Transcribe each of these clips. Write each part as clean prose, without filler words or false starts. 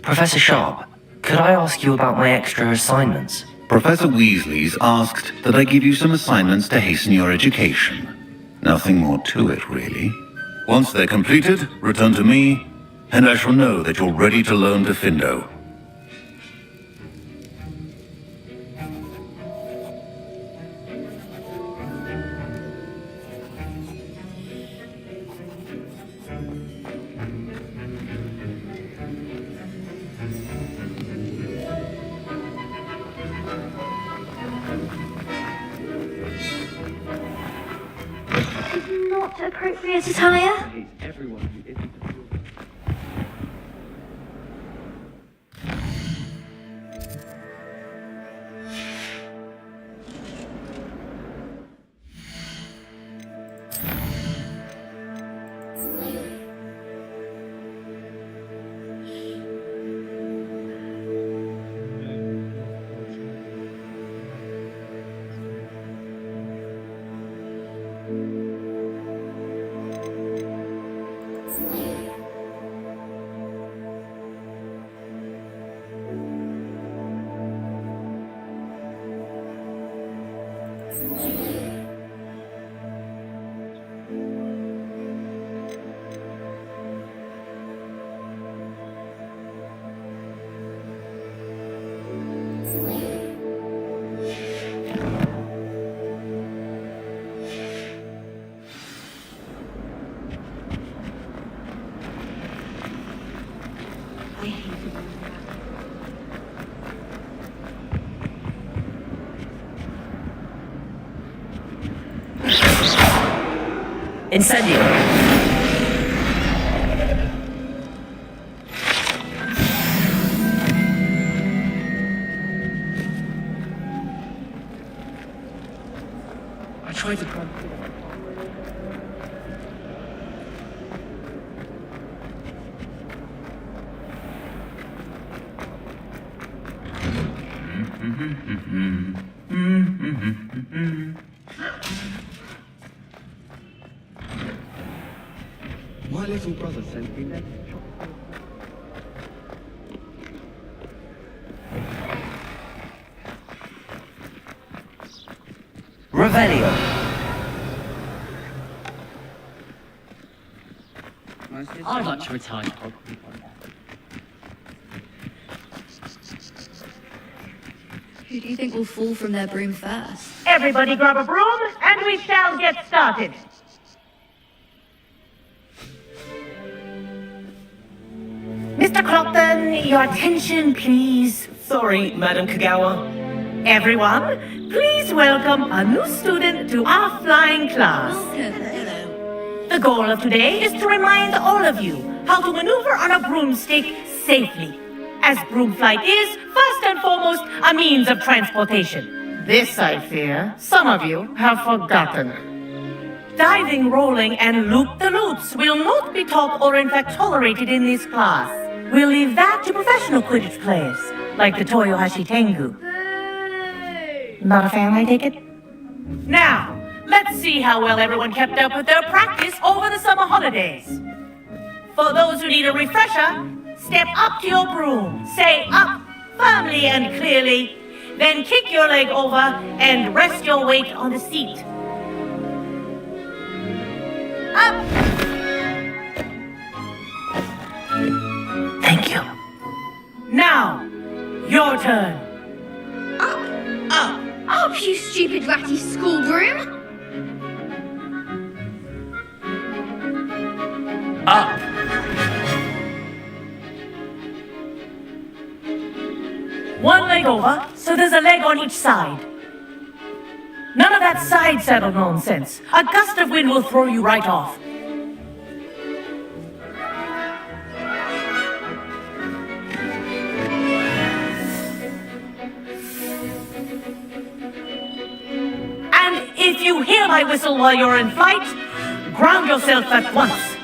Professor Sharp, could I ask you about my extra assignments? Professor Weasley's asked that I give you some assignments to hasten your education. Nothing more to it, really. Once they're completed, return to me, and I shall know that you're ready to learn Diffindo. Not appropriate attire? Incendio! I tried to climb. My little brother sent me that. Revelio! I'd like to retire. Who do you think will fall from their broom first? Everybody grab a broom, and we shall get started. Mr. Clopton, your attention, please. Sorry, Madam Kagawa. Everyone, please welcome a new student to our flying class. Hello. The goal of today is to remind all of you how to maneuver on a broomstick safely, as broom flight is, first and foremost, a means of transportation. This, I fear, some of you have forgotten. Diving, rolling, and loop-the-loops will not be taught or in fact tolerated in this class. We'll leave that to professional Quidditch players, like the Toyohashi Tengu. Not a fan, I take it? Now, let's see how well everyone kept up with their practice over the summer holidays. For those who need a refresher, step up to your broom, say up firmly and clearly, then kick your leg over and rest your weight on the seat. Up! Thank you. Now, your turn. Up, you stupid ratty school broom! Up! One leg over, so there's a leg on each side. None of that side saddle nonsense. A gust of wind will throw you right off. And if you hear my whistle while you're in flight, ground yourself at once.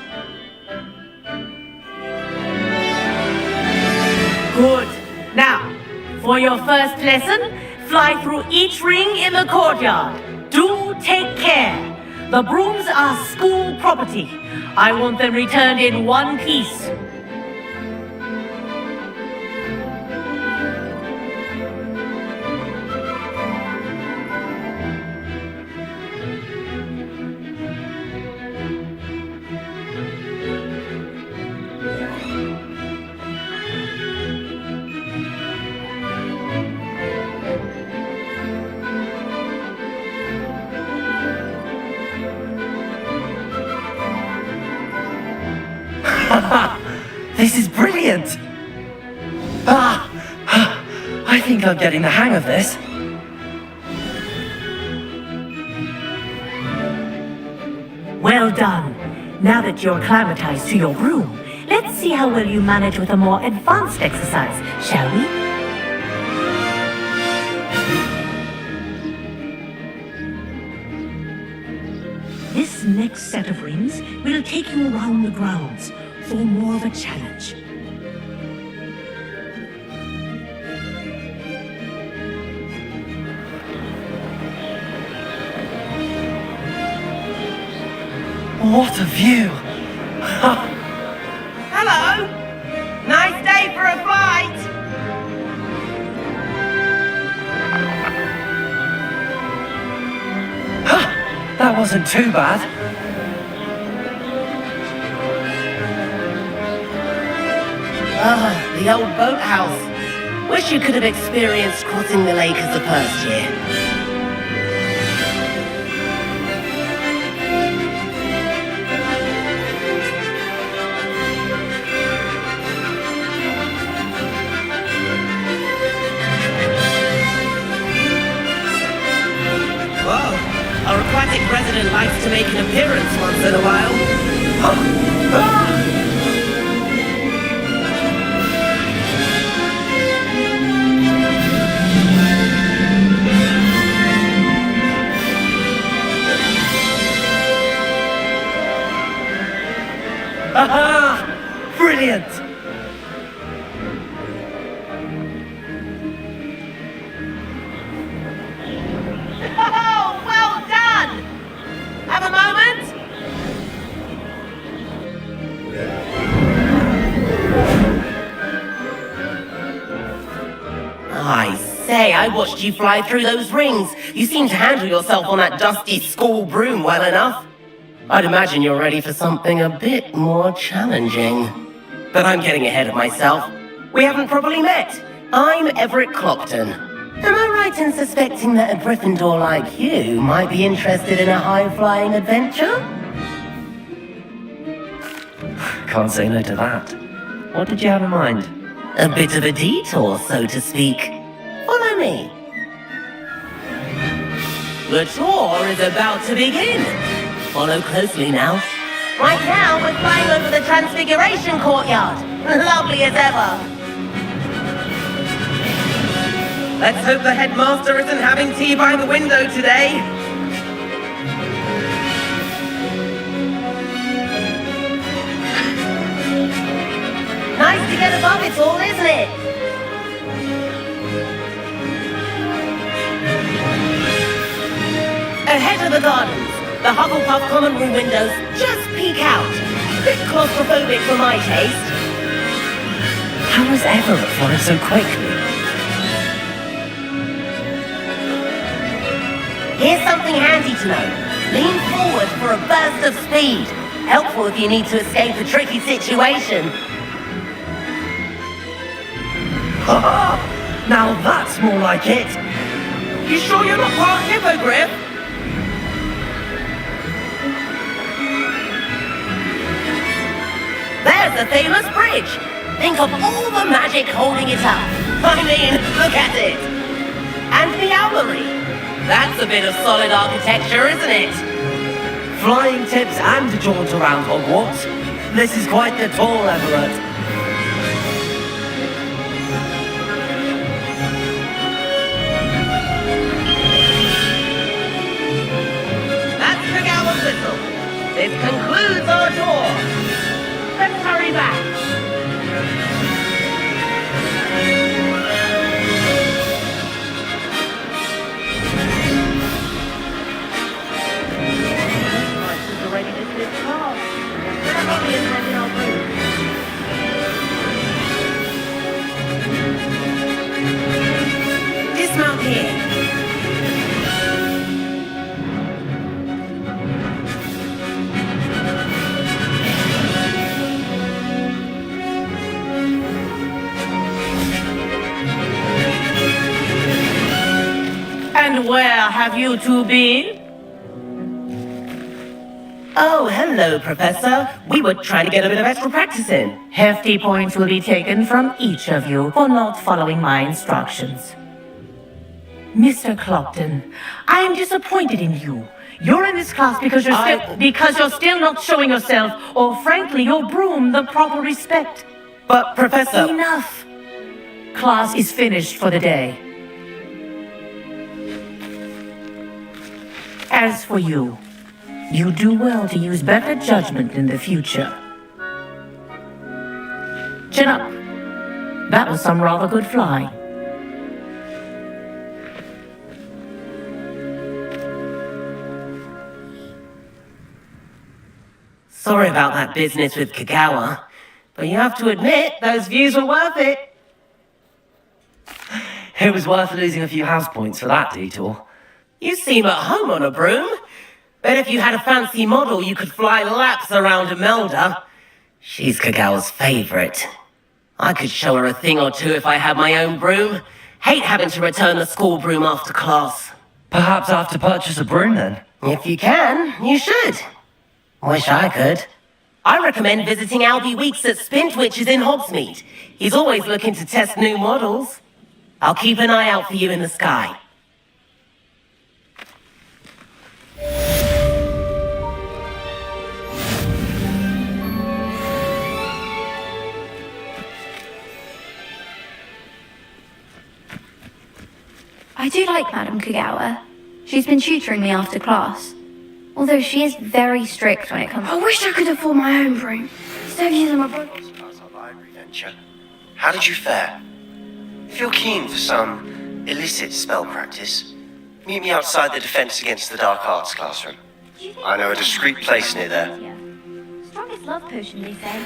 Good. Now, for your first lesson, fly through each ring in the courtyard. Do take care. The brooms are school property. I want them returned in one piece. This is brilliant! Ah! I think I'm getting the hang of this. Well done. Now that you're acclimatized to your room, let's see how well you manage with a more advanced exercise, shall we? This next set of rings will take you around the grounds for more of a challenge. What a view! Hello! Nice day for a flight! That wasn't too bad. Ah, the old boathouse. Wish you could have experienced crossing the lake as a first year. Whoa, our aquatic president likes to make an appearance once in a while. Aha! Brilliant! Oh, well done! Have a moment? I say, I watched you fly through those rings. You seem to handle yourself on that dusty school broom well enough. I'd imagine you're ready for something a bit more challenging. But I'm getting ahead of myself. We haven't properly met. I'm Everett Clopton. Am I right in suspecting that a Gryffindor like you might be interested in a high-flying adventure? Can't say no to that. What did you have in mind? A bit of a detour, so to speak. Follow me. The tour is about to begin. Follow closely now. Right now, we're flying over the Transfiguration Courtyard. Lovely as ever. Let's hope the headmaster isn't having tea by the window today. Nice to get above it all, isn't it? Ahead of the gardens, the Hufflepuff common room windows just peek out. Bit claustrophobic for my taste. How was Everett flying so quickly? Here's something handy to know. Lean forward for a burst of speed. Helpful if you need to escape a tricky situation. Now that's more like it! You sure you're not part hippogriff? There's the famous bridge. Think of all the magic holding it up. I mean, look at it. And the owlery. That's a bit of solid architecture, isn't it? Flying tips and a jaunt around Hogwarts. This is quite the tour, Everett. Let's pick out a whistle. This concludes our tour. Let's hurry back. Already dismissed cars. They're probably attending our group. Dismount here. And where have you two been? Oh, hello, Professor. We were trying to get a bit of extra practice in. Hefty points will be taken from each of you for not following my instructions. Mr. Clopton, I am disappointed in you. You're in this class because you're still not showing yourself, or frankly, your broom, the proper respect. But, Professor... Enough! Class is finished for the day. As for you, you do well to use better judgment in the future. Chin up. That was some rather good flying. Sorry about that business with Kagawa, but you have to admit, those views were worth it. It was worth losing a few house points for that detour. You seem at home on a broom. Bet if you had a fancy model, you could fly laps around Imelda. She's Kagawa's favorite. I could show her a thing or two if I had my own broom. Hate having to return the school broom after class. Perhaps I have to purchase a broom then. If you can, you should. Wish I could. I recommend visiting Albie Weeks at Spintwitches in Hogsmeade. He's always looking to test new models. I'll keep an eye out for you in the sky. I do like Madame Kagawa. She's been tutoring me after class. Although she is very strict when it comes to... I wish I could afford my own broom. Instead of using my brother's. Part of our library venture. How did you fare? If you're keen for some illicit spell practice, meet me outside the Defense Against the Dark Arts classroom. I know a discreet place near there. Strongest love potion, they say.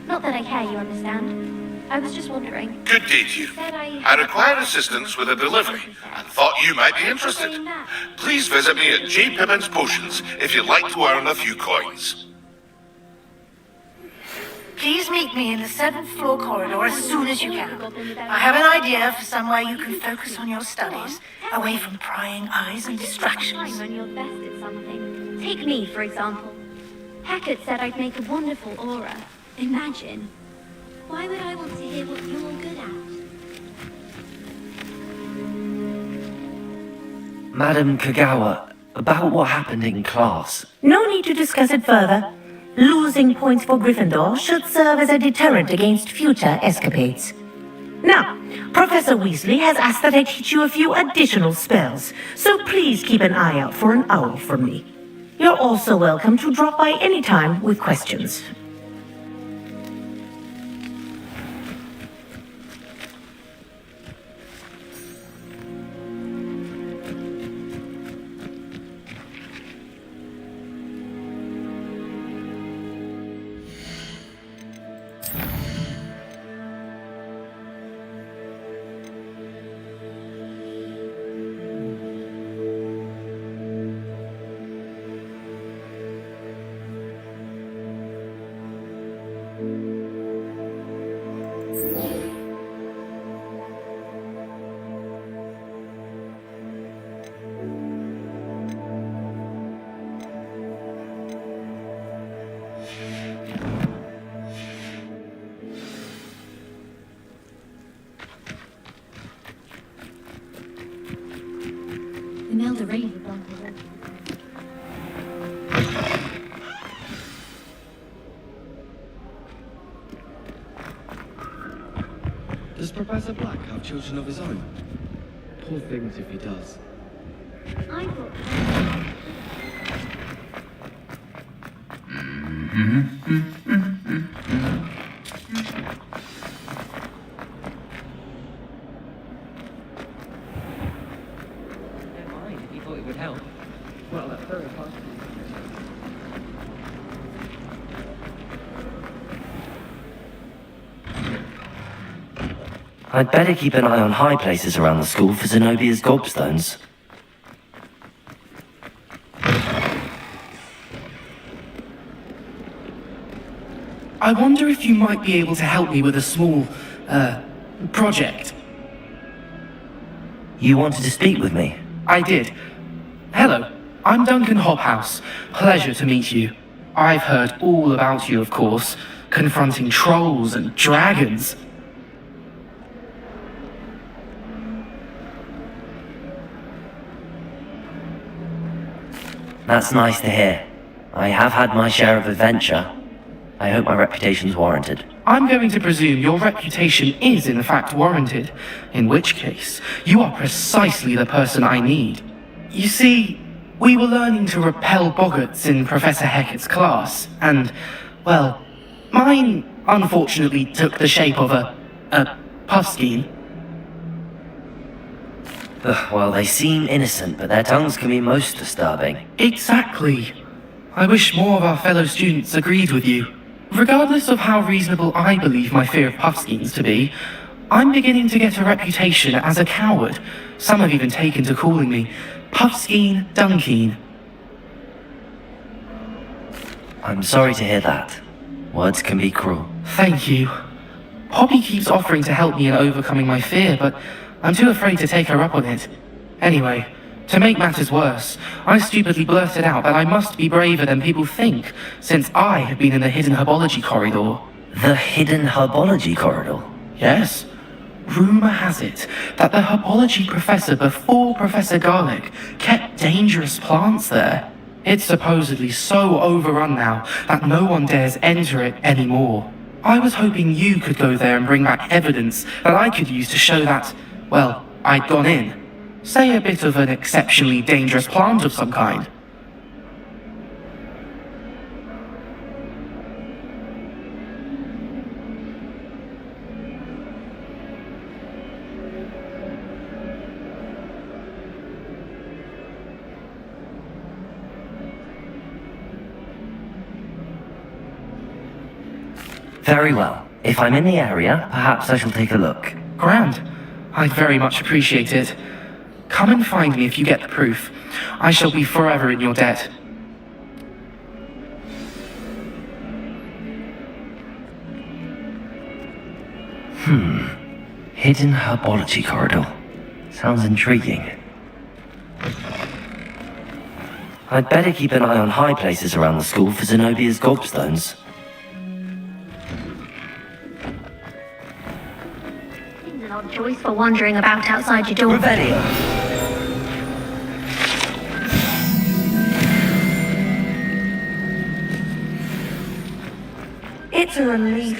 Not that I care, you understand. I was just wondering. Good day to you. I require assistance with a delivery and thought you might be interested. Please visit me at J. Pippin's Potions if you'd like to earn a few coins. Please meet me in the 7th floor corridor as soon as you can. I have an idea for somewhere you can focus on your studies, away from prying eyes and distractions. When you're best at something. Take me, for example. Hackett said I'd make a wonderful aura. Imagine. Why would I want to hear what you're good at? Madam Kagawa, about what happened in class. No need to discuss it further. Losing points for Gryffindor should serve as a deterrent against future escapades. Now, Professor Weasley has asked that I teach you a few additional spells, so please keep an eye out for an owl from me. You're also welcome to drop by any time with questions. Imelda Rain. Does Professor Black have children of his own? Poor things if he does. I thought... Never mind, if you thought it would help. Well, that's very hard. I'd better keep an eye on high places around the school for Zenobia's gobstones. I wonder if you might be able to help me with a small, project. You wanted to speak with me? I did. Hello, I'm Duncan Hobhouse. Pleasure to meet you. I've heard all about you, of course, confronting trolls and dragons. That's nice to hear. I have had my share of adventure. I hope my reputation's warranted. I'm going to presume your reputation is in fact warranted, in which case, you are precisely the person I need. You see, we were learning to repel boggarts in Professor Hecat's class, and, well, mine unfortunately took the shape of a puffskein. Well, they seem innocent, but their tongues can be most disturbing. Exactly. I wish more of our fellow students agreed with you. Regardless of how reasonable I believe my fear of puffskeins to be, I'm beginning to get a reputation as a coward. Some have even taken to calling me Puffskeen Dunkeen. I'm sorry to hear that. Words can be cruel. Thank you. Poppy keeps offering to help me in overcoming my fear, but I'm too afraid to take her up on it. Anyway, to make matters worse, I stupidly blurted out that I must be braver than people think, since I have been in the hidden herbology corridor. The hidden herbology corridor? Yes. Rumour has it that the herbology professor before Professor Garlic kept dangerous plants there. It's supposedly so overrun now that no one dares enter it anymore. I was hoping you could go there and bring back evidence that I could use to show that, well, I'd gone in. Say a bit of an exceptionally dangerous plant of some kind. Very well. If I'm in the area, perhaps I shall take a look. Grand. I'd very much appreciate it. Come and find me if you get the proof. I shall be forever in your debt. Hidden herbology corridor. Sounds intriguing. I'd better keep an eye on high places around the school for Zenobia's gobstones. Seems an odd choice for wandering about outside your door. Revelio! It's a relief.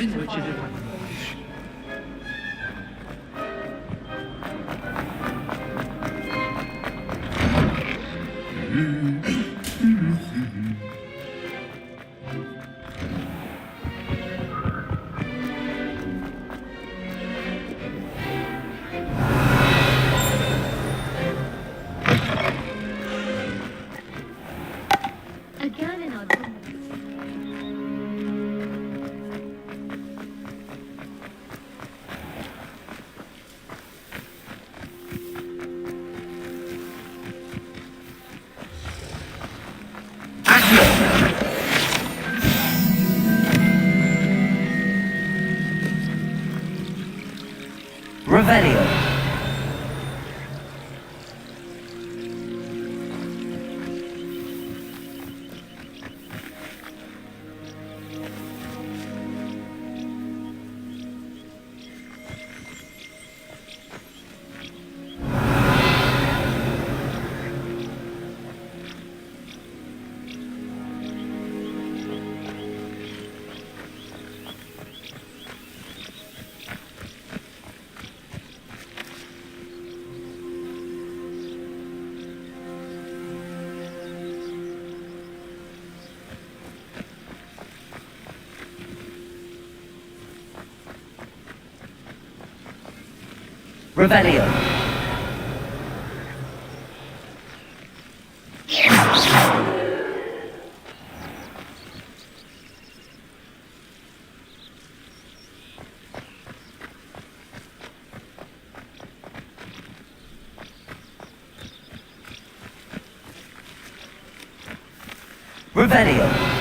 Again an odd Revelio! Revelio! Revelio!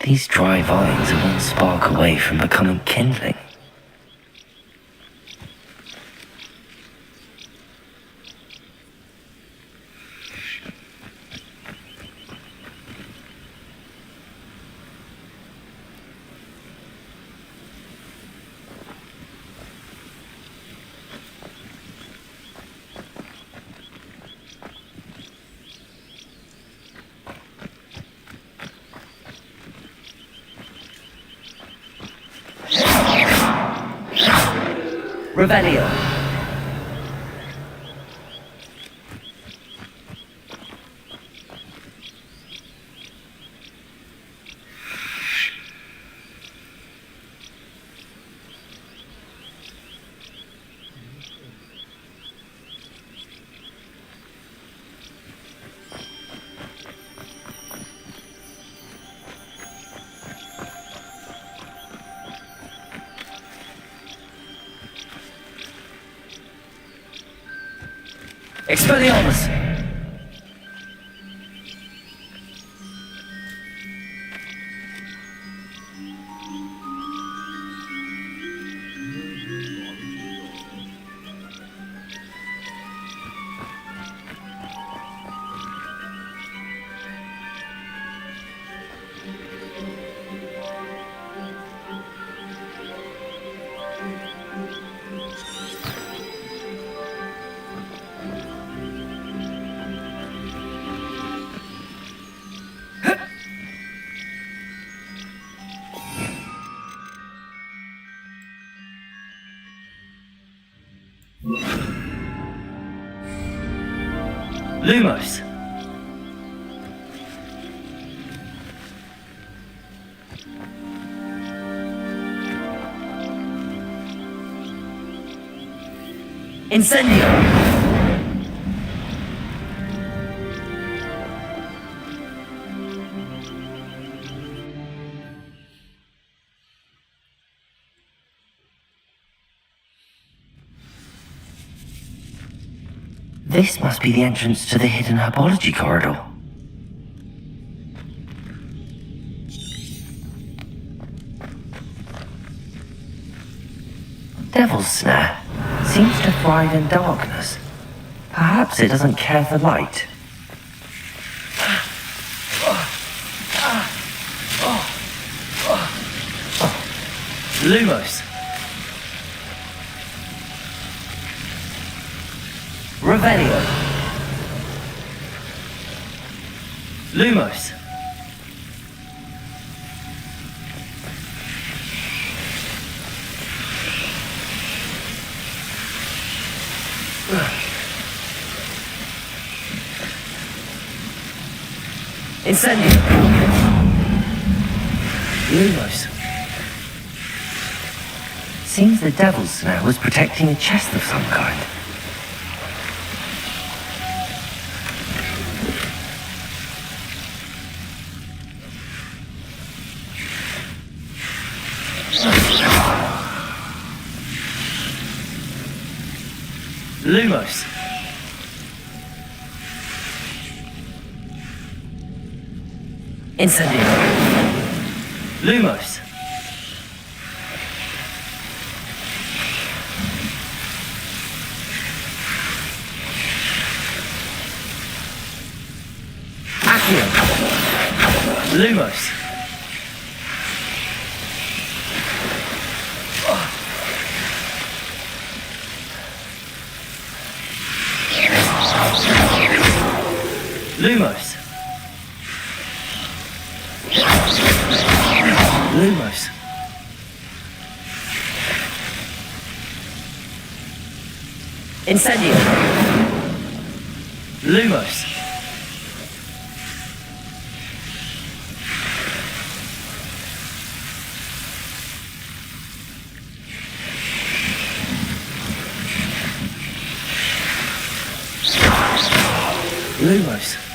These dry vines are one spark away from becoming kindling. Revelio. Expelliarmus! Lumos. Incendio. This must be the entrance to the hidden herbology corridor. Devil's Snare seems to thrive in darkness. Perhaps it doesn't care for light. Lumos. Revelio. Lumos. Incendio. Lumos. Seems the Devil's Snare was protecting a chest of some kind. Lumos. Incendio. Lumos. Accio. Lumos. Lumos. Lumos. Incendio. Lumos. Lumos.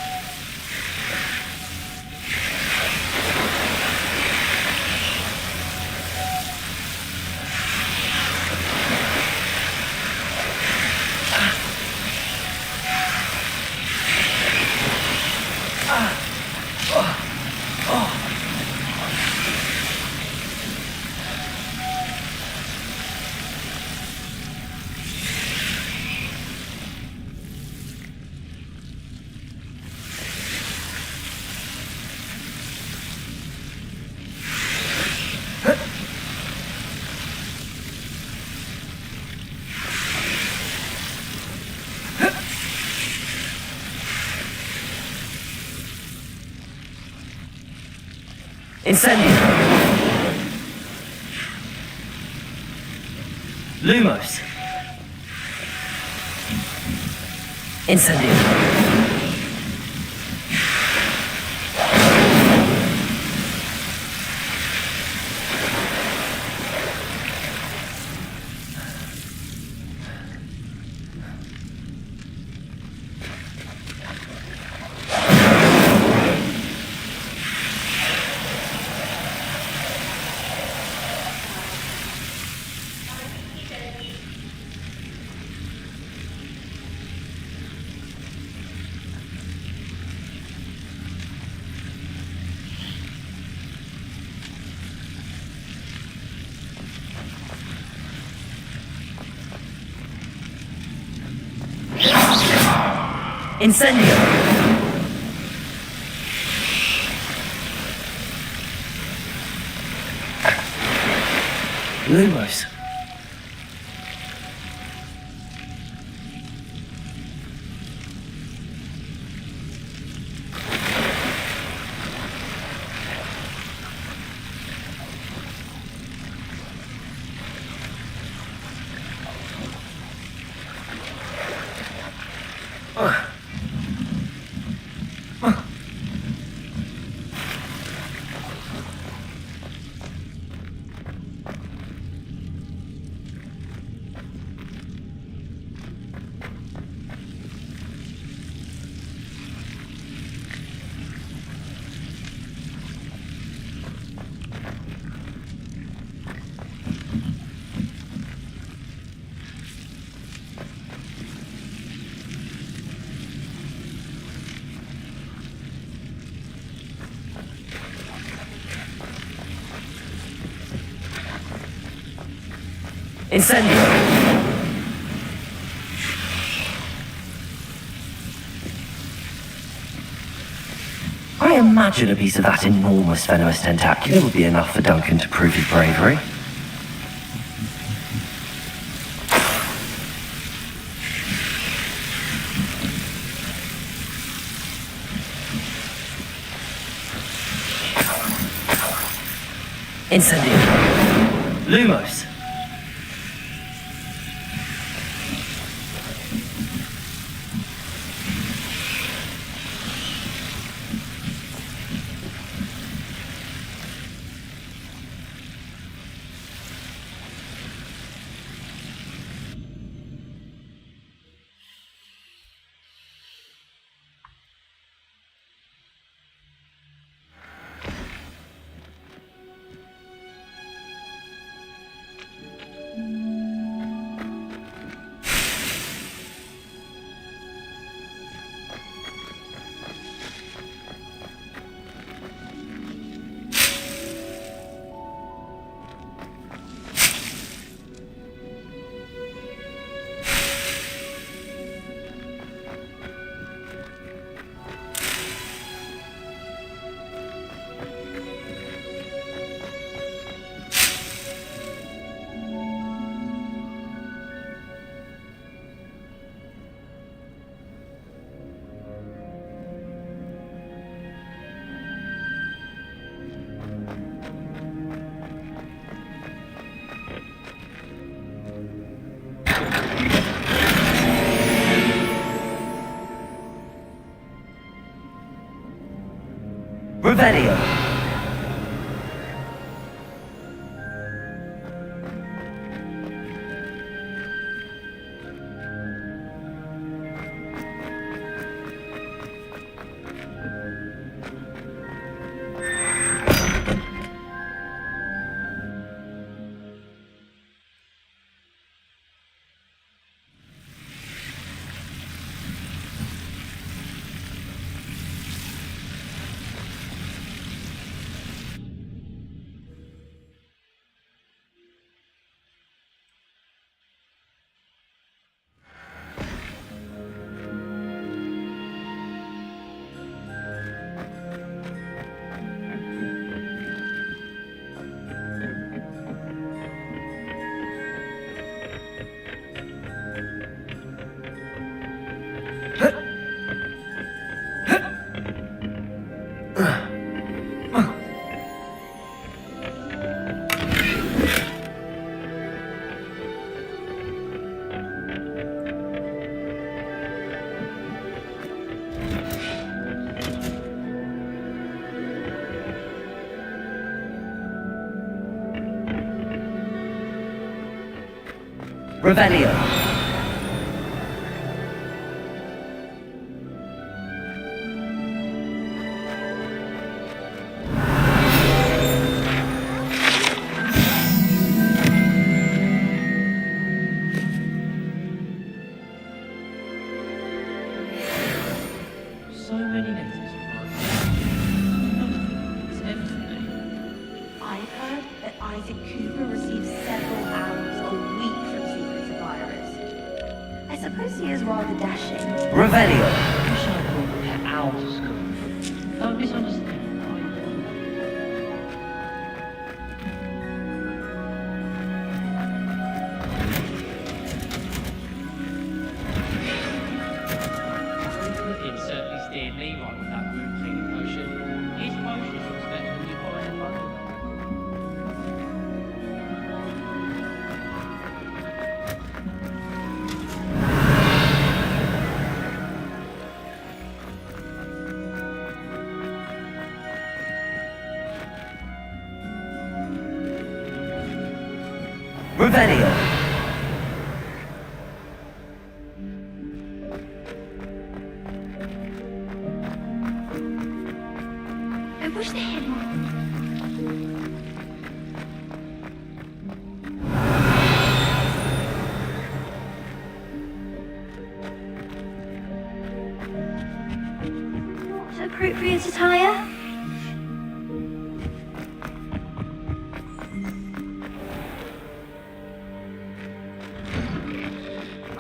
Incendio. Lumos. Incendio. Incendio. Lumos. Incendio. I imagine a piece of that enormous venomous tentacular would be enough for Duncan to prove his bravery. Incendio. Lumos. Revelio. Revelio. So many letters. It's everything. I've heard that Isaac Cooper receives several hours a week from secret suppliers. I suppose he is rather dashing. Revelio. You should have brought pet owl to school. Don't misunderstand. It certainly steered me right with that room cleaning potion. His potions was better than you buy in London. Revelio. I wish they had more. Not appropriate attire?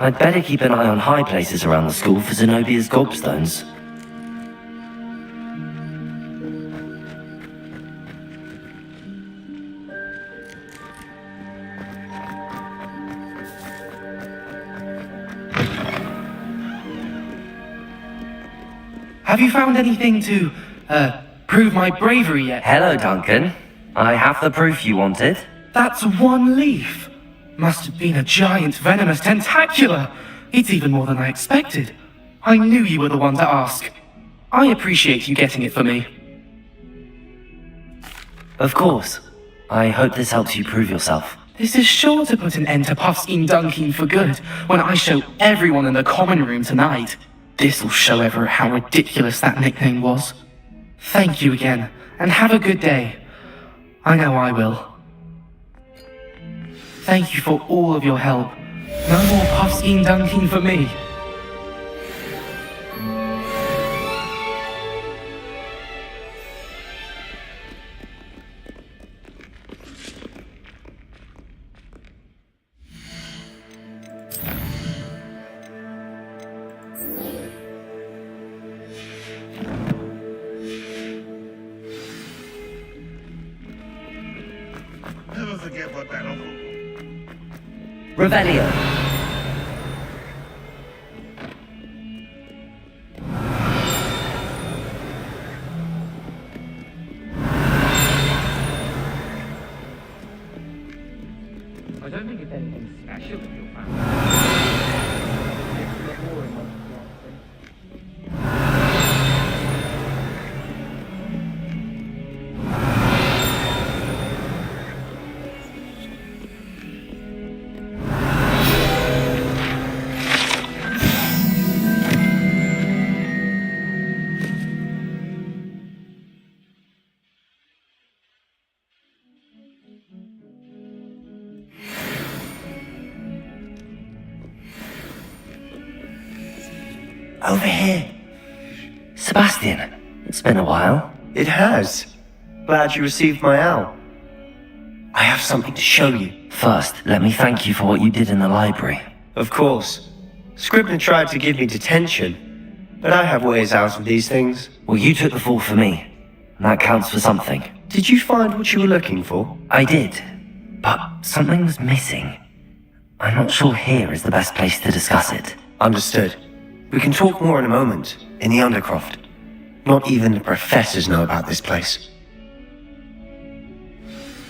I'd better keep an eye on high places around the school for Zenobia's gobstones. Have you found anything to, prove my bravery yet? Hello, Duncan. I have the proof you wanted. That's one leaf. Must have been a giant venomous tentacula. It's even more than I expected. I knew you were the one to ask. I appreciate you getting it for me. Of course. I hope this helps you prove yourself. This is sure to put an end to Puffskein Dunking for good when I show everyone in the common room tonight. This'll show Everett how ridiculous that nickname was. Thank you again, and have a good day. I know I will. Thank you for all of your help. No more Puffskein Dunking for me. Never forget what that uncle. Revelio. I don't think it's anything special that you'll find. Over here. Sebastian, it's been a while. It has. Glad you received my owl. I have something to show you. First, let me thank you for what you did in the library. Of course. Scribner tried to give me detention, but I have ways out of these things. Well, you took the fall for me, and that counts for something. Did you find what you were looking for? I did, but something was missing. I'm not sure here is the best place to discuss it. Understood. We can talk more in a moment, in the Undercroft. Not even the professors know about this place.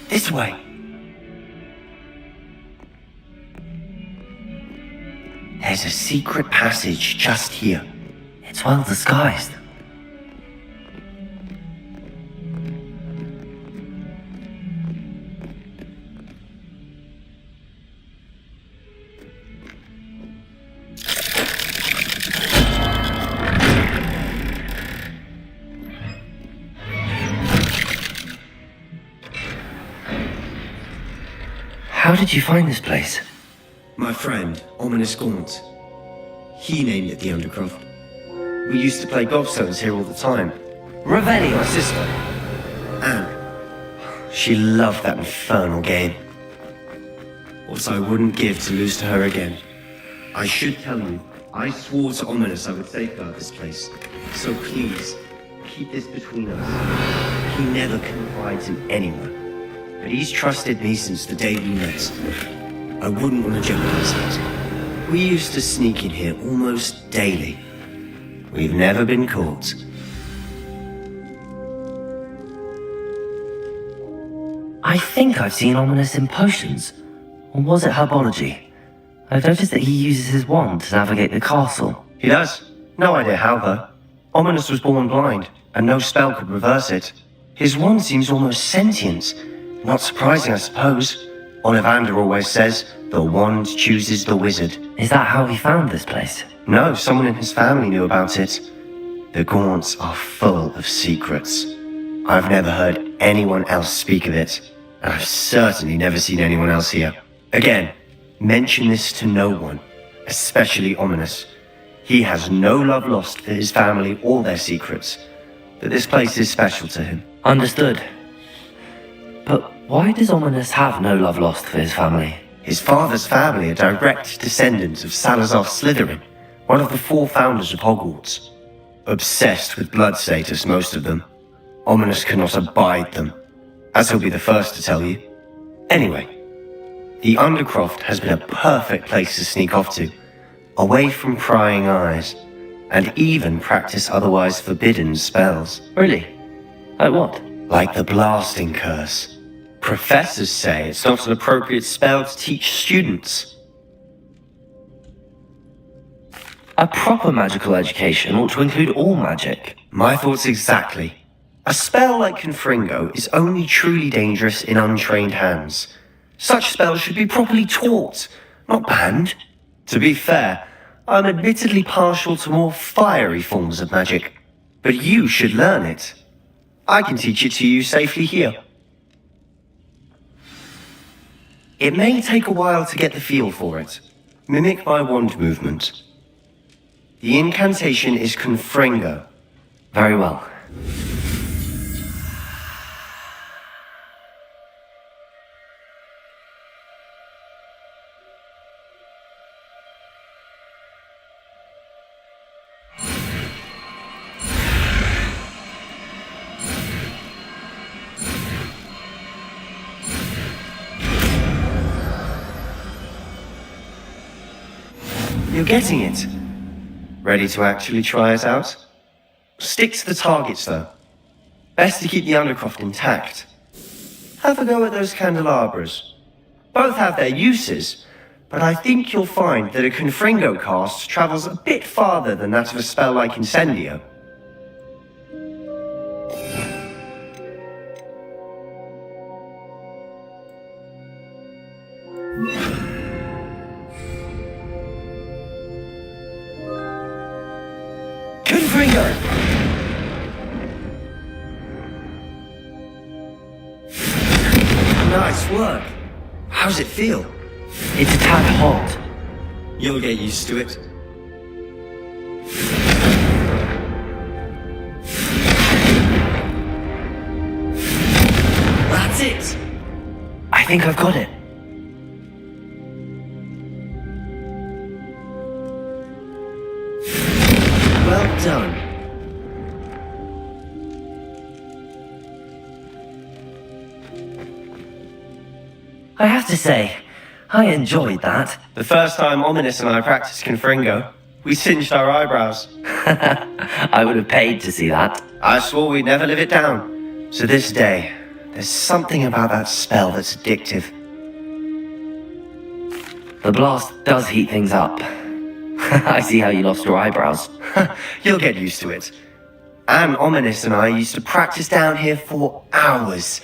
This way. There's a secret passage just here. It's well disguised. How did you find this place? My friend, Ominous Gaunt. He named it the Undercroft. We used to play gobstones here all the time. Revelli! My sister, Anne. She loved that infernal game. What I wouldn't give to lose to her again. I should tell you, I swore to Ominous I would safeguard this place. So please, keep this between us. He never confides in anyone, but he's trusted me since the day we met. I wouldn't want to jeopardize that. We used to sneak in here almost daily. We've never been caught. I think I've seen Ominous in potions. Or was it herbology? I've noticed that he uses his wand to navigate the castle. He does. No idea how, though. Ominous was born blind, and no spell could reverse it. His wand seems almost sentient. Not surprising, I suppose. Ollivander always says, the wand chooses the wizard. Is that how he found this place? No, someone in his family knew about it. The Gaunts are full of secrets. I've never heard anyone else speak of it, and I've certainly never seen anyone else here. Again, mention this to no one, especially Ominous. He has no love lost for his family or their secrets, but this place is special to him. Understood. But why does Ominous have no love lost for his family? His father's family are direct descendants of Salazar Slytherin, one of the 4 founders of Hogwarts. Obsessed with blood status, most of them. Ominous cannot abide them, as he'll be the first to tell you. Anyway, the Undercroft has been a perfect place to sneak off to, away from prying eyes, and even practice otherwise forbidden spells. Really? Like what? Like the blasting curse. Professors say it's not an appropriate spell to teach students. A proper magical education ought to include all magic. My thoughts exactly. A spell like Confringo is only truly dangerous in untrained hands. Such spells should be properly taught, not banned. To be fair, I'm admittedly partial to more fiery forms of magic, but you should learn it. I can teach it to you safely here. It may take a while to get the feel for it. Mimic my wand movement. The incantation is Confringo. Very well. You're getting it. Ready to actually try it out? Stick to the targets, though. Best to keep the Undercroft intact. Have a go at those candelabras. Both have their uses, but I think you'll find that a Confringo cast travels a bit farther than that of a spell like Incendio. Confringo! Nice work. How's it feel? It's a tad hot. You'll get used to it. That's it! I think I've got it. Well done. I have to say, I enjoyed that. The first time Ominous and I practiced Confringo, we singed our eyebrows. I would have paid to see that. I swore we'd never live it down. To this day, there's something about that spell that's addictive. The blast does heat things up. I see how you lost your eyebrows. You'll get used to it. Anne, Ominous and I used to practice down here for hours.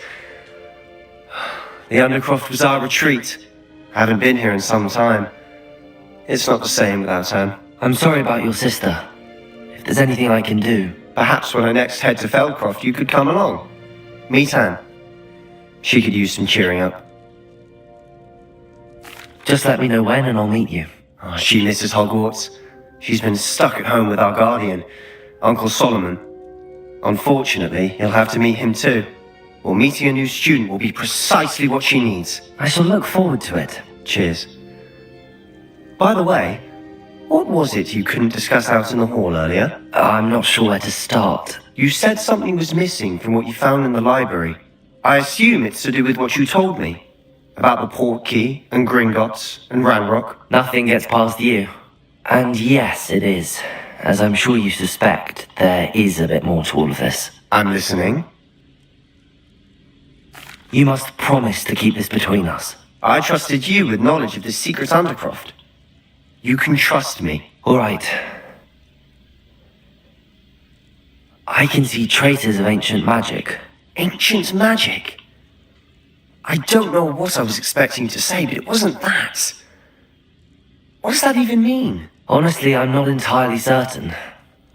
The Undercroft was our retreat. I haven't been here in some time. It's not the same without Anne. I'm sorry about your sister. If there's anything I can do... Perhaps when I next head to Feldcroft, you could come along. Meet Anne. She could use some cheering up. Just let me know when and I'll meet you. Oh, she misses Hogwarts. She's been stuck at home with our guardian, Uncle Solomon. Unfortunately, he'll have to meet him too. Well, meeting a new student will be precisely what she needs. I shall look forward to it. Cheers. By the way, what was it you couldn't discuss out in the hall earlier? I'm not sure where to start. You said something was missing from what you found in the library. I assume it's to do with what you told me. About the Portkey, and Gringotts, and Ranrock. Nothing gets past you. And yes, it is. As I'm sure you suspect, there is a bit more to all of this. I'm listening. You must promise to keep this between us. I trusted you with knowledge of this secret Undercroft. You can trust me. All right. I can see traces of ancient magic. Ancient magic? I don't know what I was expecting to say, but it wasn't that. What does that even mean? Honestly, I'm not entirely certain.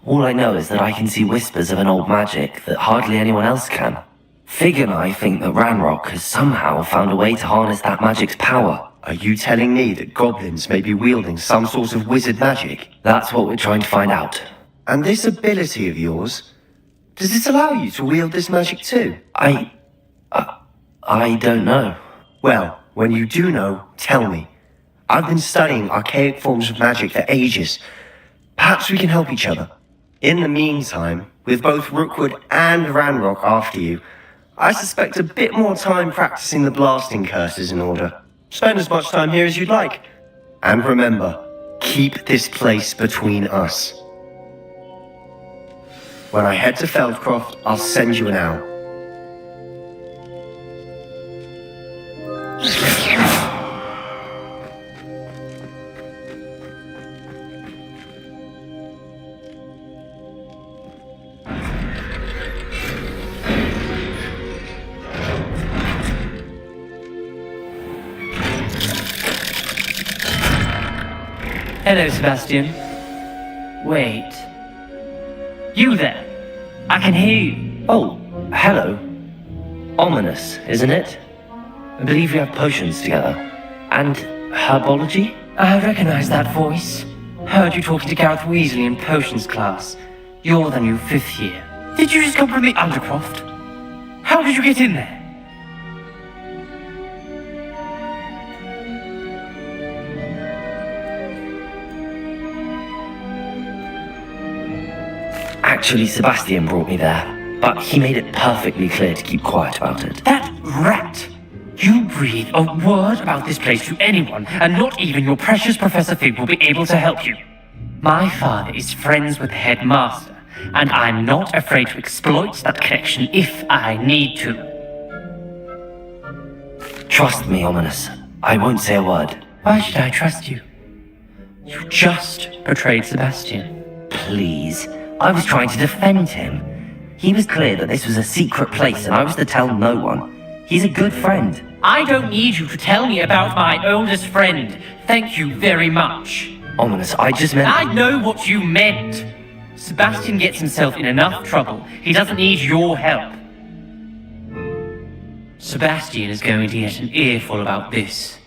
All I know is that I can see whispers of an old magic that hardly anyone else can. Fig and I think that Ranrock has somehow found a way to harness that magic's power. Are you telling me that goblins may be wielding some sort of wizard magic? That's what we're trying to find out. And this ability of yours, does it allow you to wield this magic too? I don't know. Well, when you do know, tell me. I've been studying archaic forms of magic for ages. Perhaps we can help each other. In the meantime, with both Rookwood and Ranrock after you, I suspect a bit more time practicing the blasting curses in order. Spend as much time here as you'd like. And remember, keep this place between us. When I head to Feldcroft, I'll send you an owl. Hello, Sebastian. Wait. You there? I can hear you. Oh, hello. Ominous, isn't it? I believe we have potions together. And herbology? I recognize that voice. Heard you talking to Gareth Weasley in potions class. You're the new 5th year. Did you just come from the Undercroft? How did you get in there? Actually, Sebastian brought me there, but he made it perfectly clear to keep quiet about it. That rat! You breathe a word about this place to anyone, and not even your precious Professor Fig will be able to help you. My father is friends with the headmaster, and I'm not afraid to exploit that connection if I need to. Trust me, Ominous. I won't say a word. Why should I trust you? You just betrayed Sebastian. Please. I was trying to defend him. He was clear that this was a secret place and I was to tell no one. He's a good friend. I don't need you to tell me about my oldest friend. Thank you very much. Ominous, I just meant... I know what you meant. Sebastian gets himself in enough trouble. He doesn't need your help. Sebastian is going to get an earful about this.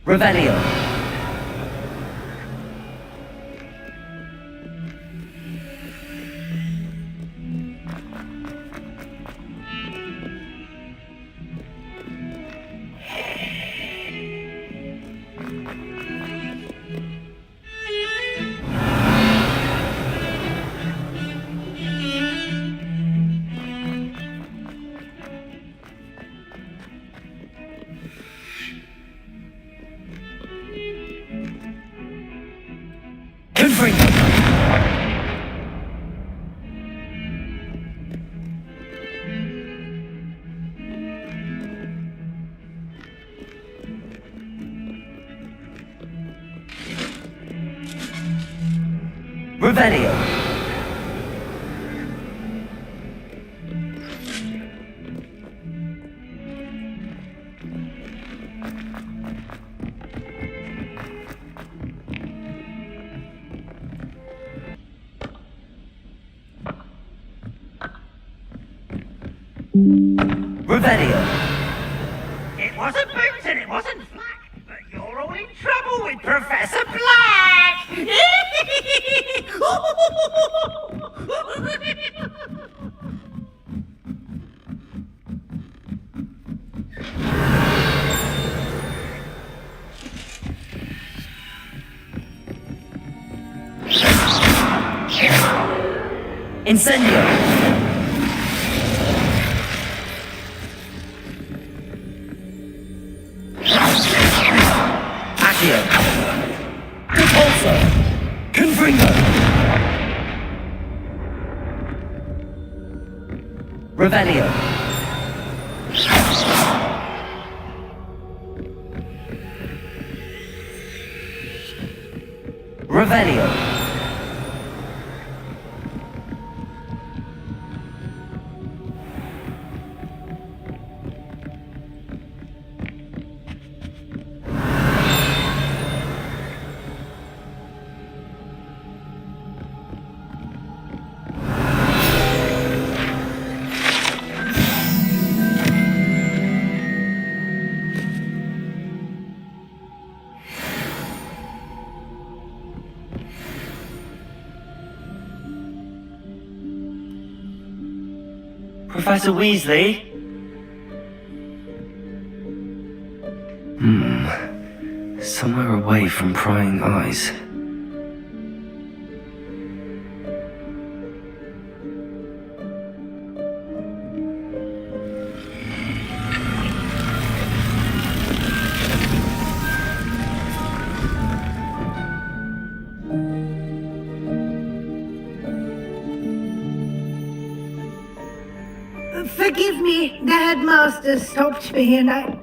Revelio. Revelio. Revelio. It wasn't Boots and it wasn't Flack, but you're all in trouble with Professor Black! Incendio. Accio. Repulsor. Confringo. Revelio. Revelio. Professor Weasley? Somewhere away from prying eyes. Forgive me, the headmaster stopped me and I...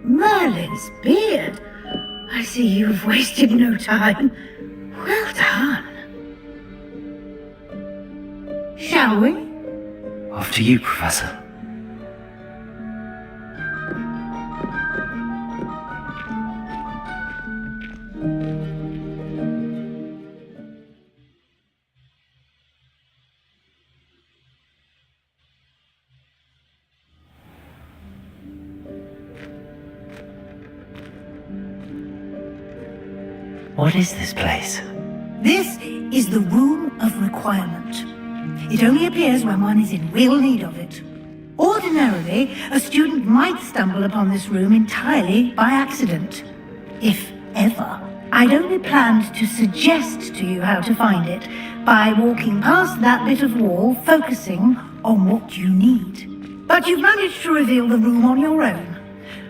Merlin's beard? I see you've wasted no time. Well done. Shall we? After you, Professor. What is this place? This is the Room of Requirement. It only appears when one is in real need of it. Ordinarily, a student might stumble upon this room entirely by accident. If ever. I'd only planned to suggest to you how to find it by walking past that bit of wall, focusing on what you need. But you've managed to reveal the room on your own.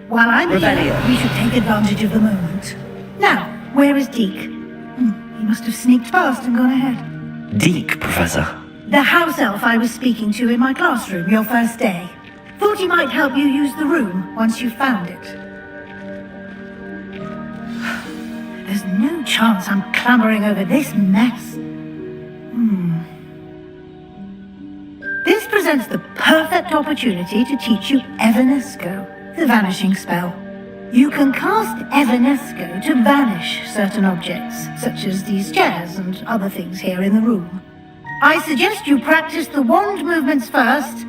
While I'm here, we should take advantage of the moment. Now, where is Deke? He must have sneaked past and gone ahead. Deke, Professor. The house elf I was speaking to in my classroom your first day. Thought he might help you use the room once you found it. There's no chance I'm clambering over this mess. This presents the perfect opportunity to teach you Evanesco, the vanishing spell. You can cast Evanesco to vanish certain objects, such as these chairs and other things here in the room. I suggest you practice the wand movements first,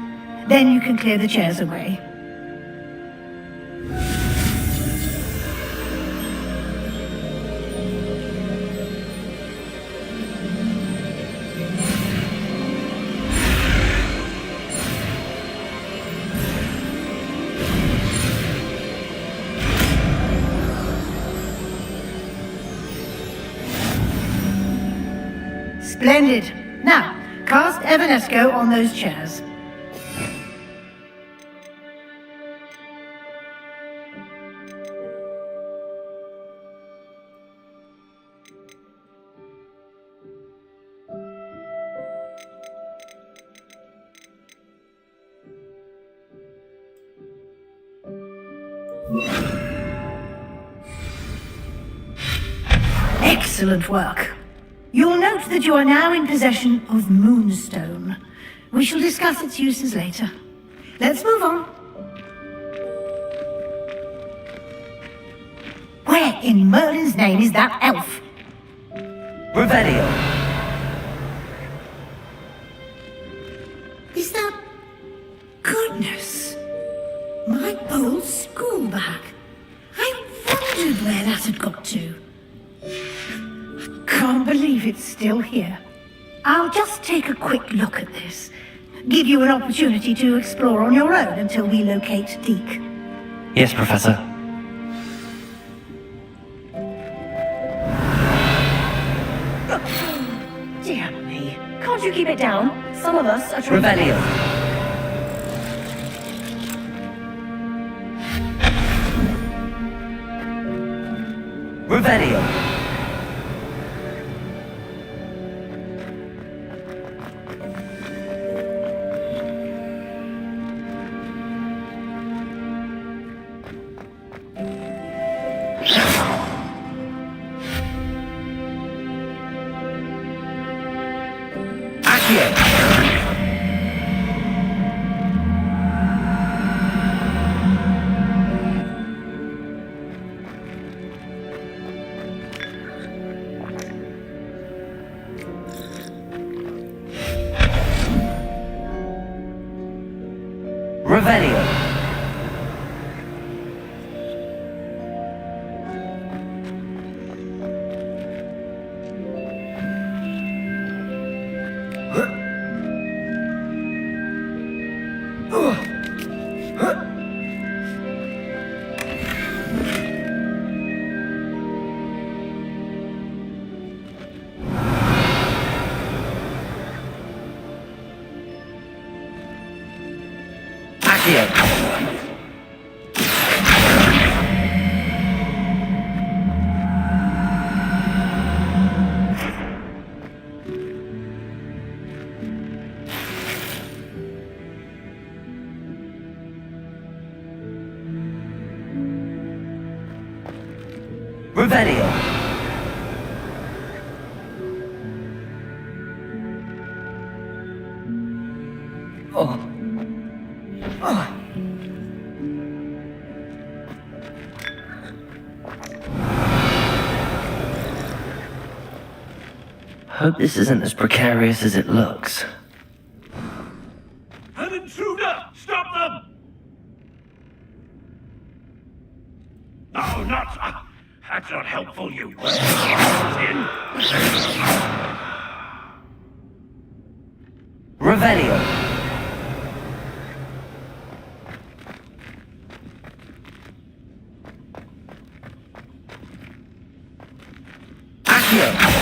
then you can clear the chairs away. Splendid. Now, cast Evanesco on those chairs. Excellent work. You'll note that you are now in possession of Moonstone. We shall discuss its uses later. Let's move on. Where in Merlin's name is that elf? Revelio. Is that... Goodness. My old school bag. I wondered where that had got to. Can't believe it's still here. I'll just take a quick look at this. Give you an opportunity to explore on your own until we locate Deke. Yes, Professor. Dear me. Can't you keep it down? Some of us are trying Revelio. Revelio. Accio! Revelio. Accio. Revelio. Oh. Oh. Hope this isn't as precarious as it looks. An intruder! Stop them! Oh, not... that's not helpful, you... in. Revelio. Accio.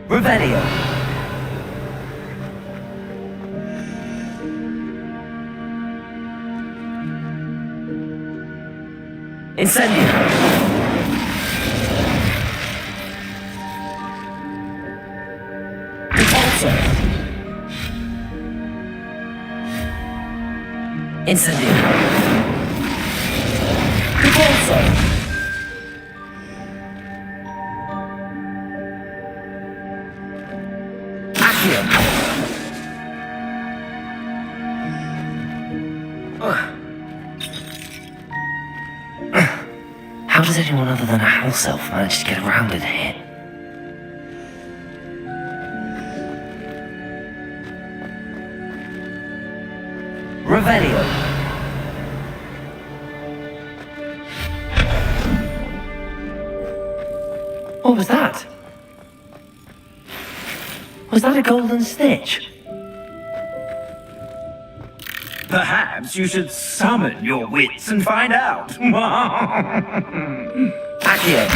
Revelio. Incendio. Repulsor. Incendio. Repulsor. How does anyone other than a house elf manage to get around in here? Revelio. What was that? Was that a golden stitch? Perhaps you should summon your wits and find out. Accio.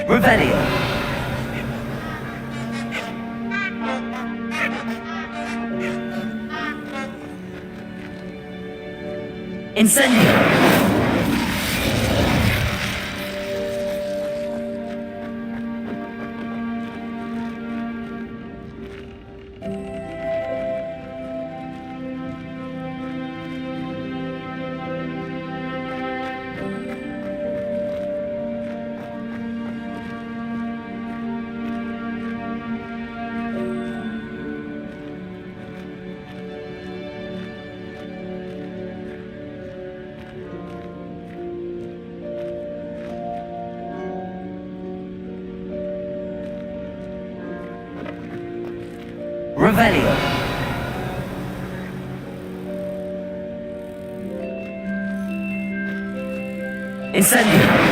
Revelio. Incendio. Revelio. Incendio.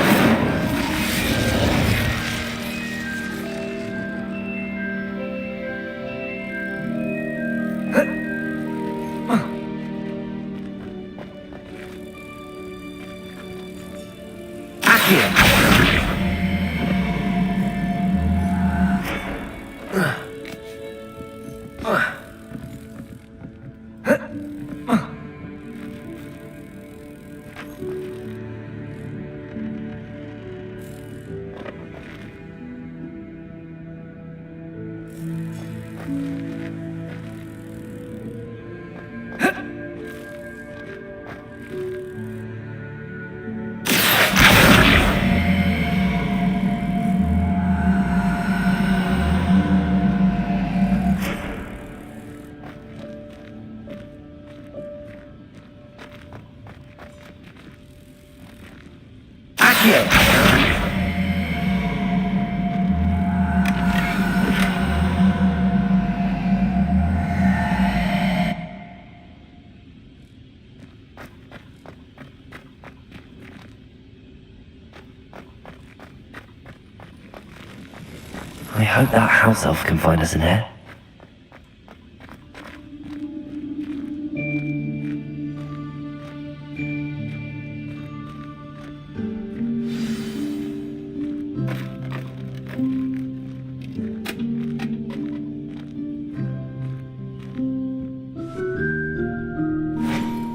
I hope that house elf can find us in here.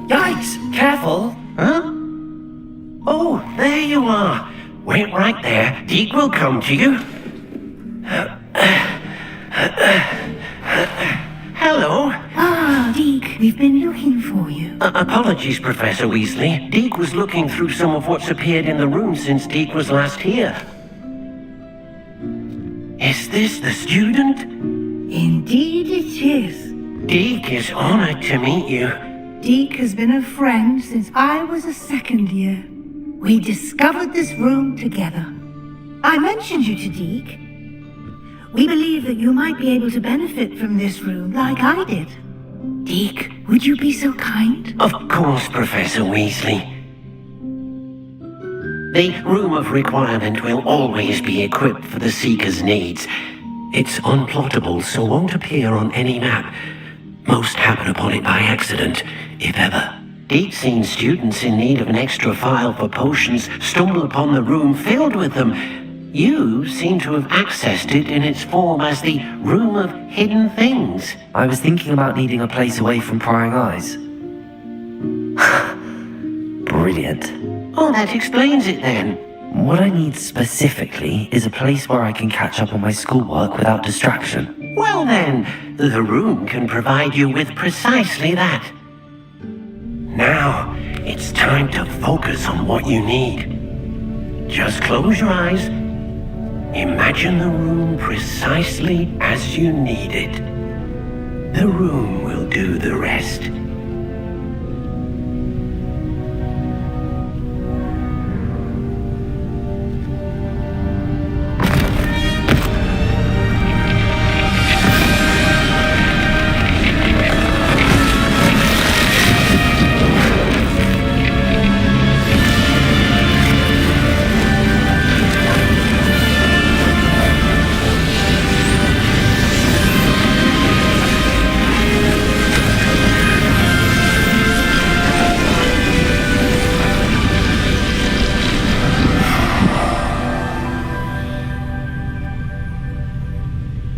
Yikes! Careful! Huh? Oh, there you are. Wait right there. Deke will come to you. Hello. Ah, Deke, we've been looking for you. Apologies, Professor Weasley. Deke was looking through some of what's appeared in the room since Deke was last here. Is this the student? Indeed it is. Deke is honored to meet you. Deke has been a friend since I was a second year. We discovered this room together. I mentioned you to Deke. We believe that you might be able to benefit from this room like I did. Deke, would you be so kind? Of course, Professor Weasley. The Room of Requirement will always be equipped for the Seeker's needs. It's unplottable, so won't appear on any map. Most happen upon it by accident, if ever. Deke's seen students in need of an extra file for potions stumble upon the room filled with them. You seem to have accessed it in its form as the Room of Hidden Things. I was thinking about needing a place away from prying eyes. Brilliant. Oh, that explains it then. What I need specifically is a place where I can catch up on my schoolwork without distraction. Well then, the room can provide you with precisely that. Now, it's time to focus on what you need. Just close your eyes. Imagine the room precisely as you need it. The room will do the rest.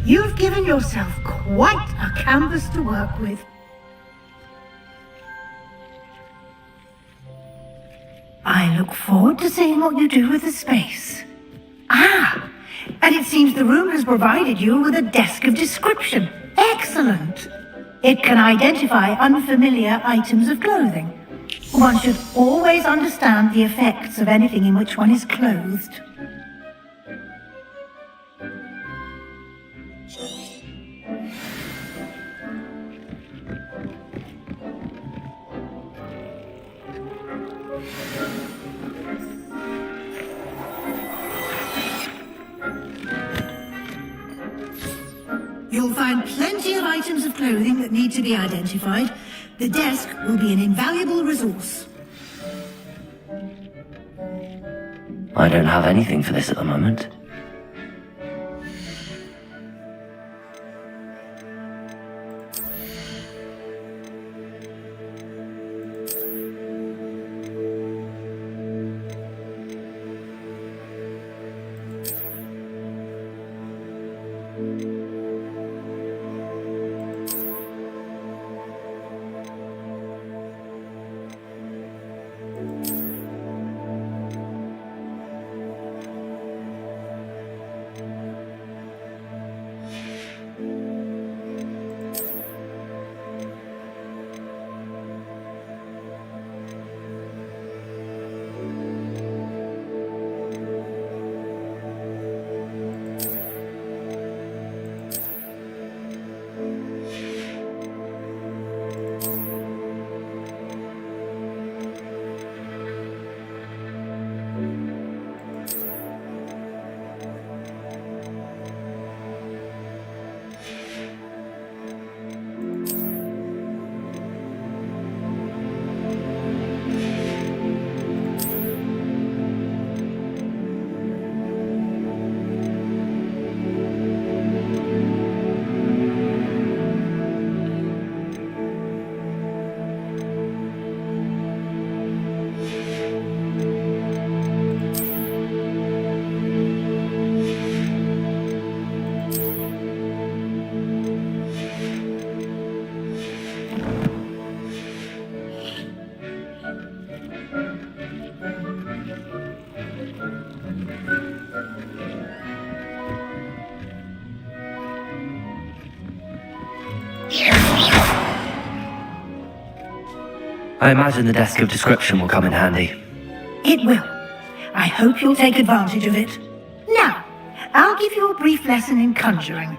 You've given yourself quite a canvas to work with. I look forward to seeing what you do with the space. Ah, and it seems the room has provided you with a desk of description. Excellent. It can identify unfamiliar items of clothing. One should always understand the effects of anything in which one is clothed. You'll find plenty of items of clothing that need to be identified. The desk will be an invaluable resource. I don't have anything for this at the moment. I imagine the desk of description will come in handy. It will. I hope you'll take advantage of it. Now, I'll give you a brief lesson in conjuring.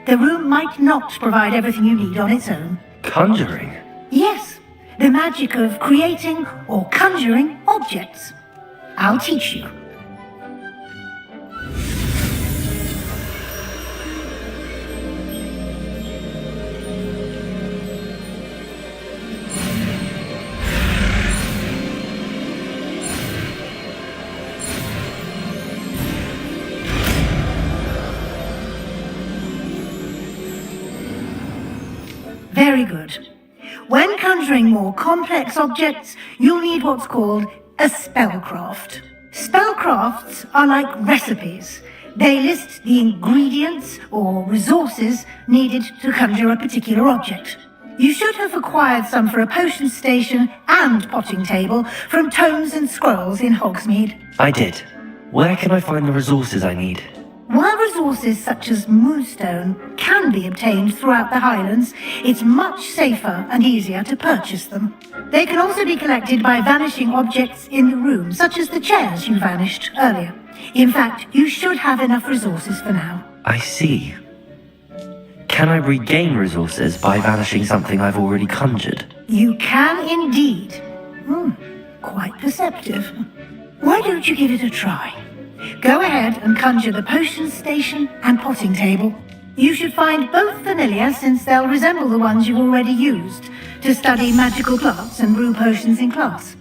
The room might not provide everything you need on its own. Conjuring? Yes, the magic of creating or conjuring objects. I'll teach you. Very good. When conjuring more complex objects, you'll need what's called a spellcraft. Spellcrafts are like recipes. They list the ingredients or resources needed to conjure a particular object. You should have acquired some for a potion station and potting table from tomes and scrolls in Hogsmeade. I did. Where can I find the resources I need? While resources such as moonstone can be obtained throughout the Highlands, it's much safer and easier to purchase them. They can also be collected by vanishing objects in the room, such as the chairs you vanished earlier. In fact, you should have enough resources for now. I see. Can I regain resources by vanishing something I've already conjured? You can indeed. Quite perceptive. Why don't you give it a try? Go ahead and conjure the potion station and potting table. You should find both familiar, since they'll resemble the ones you already used to study magical plants and brew potions in class.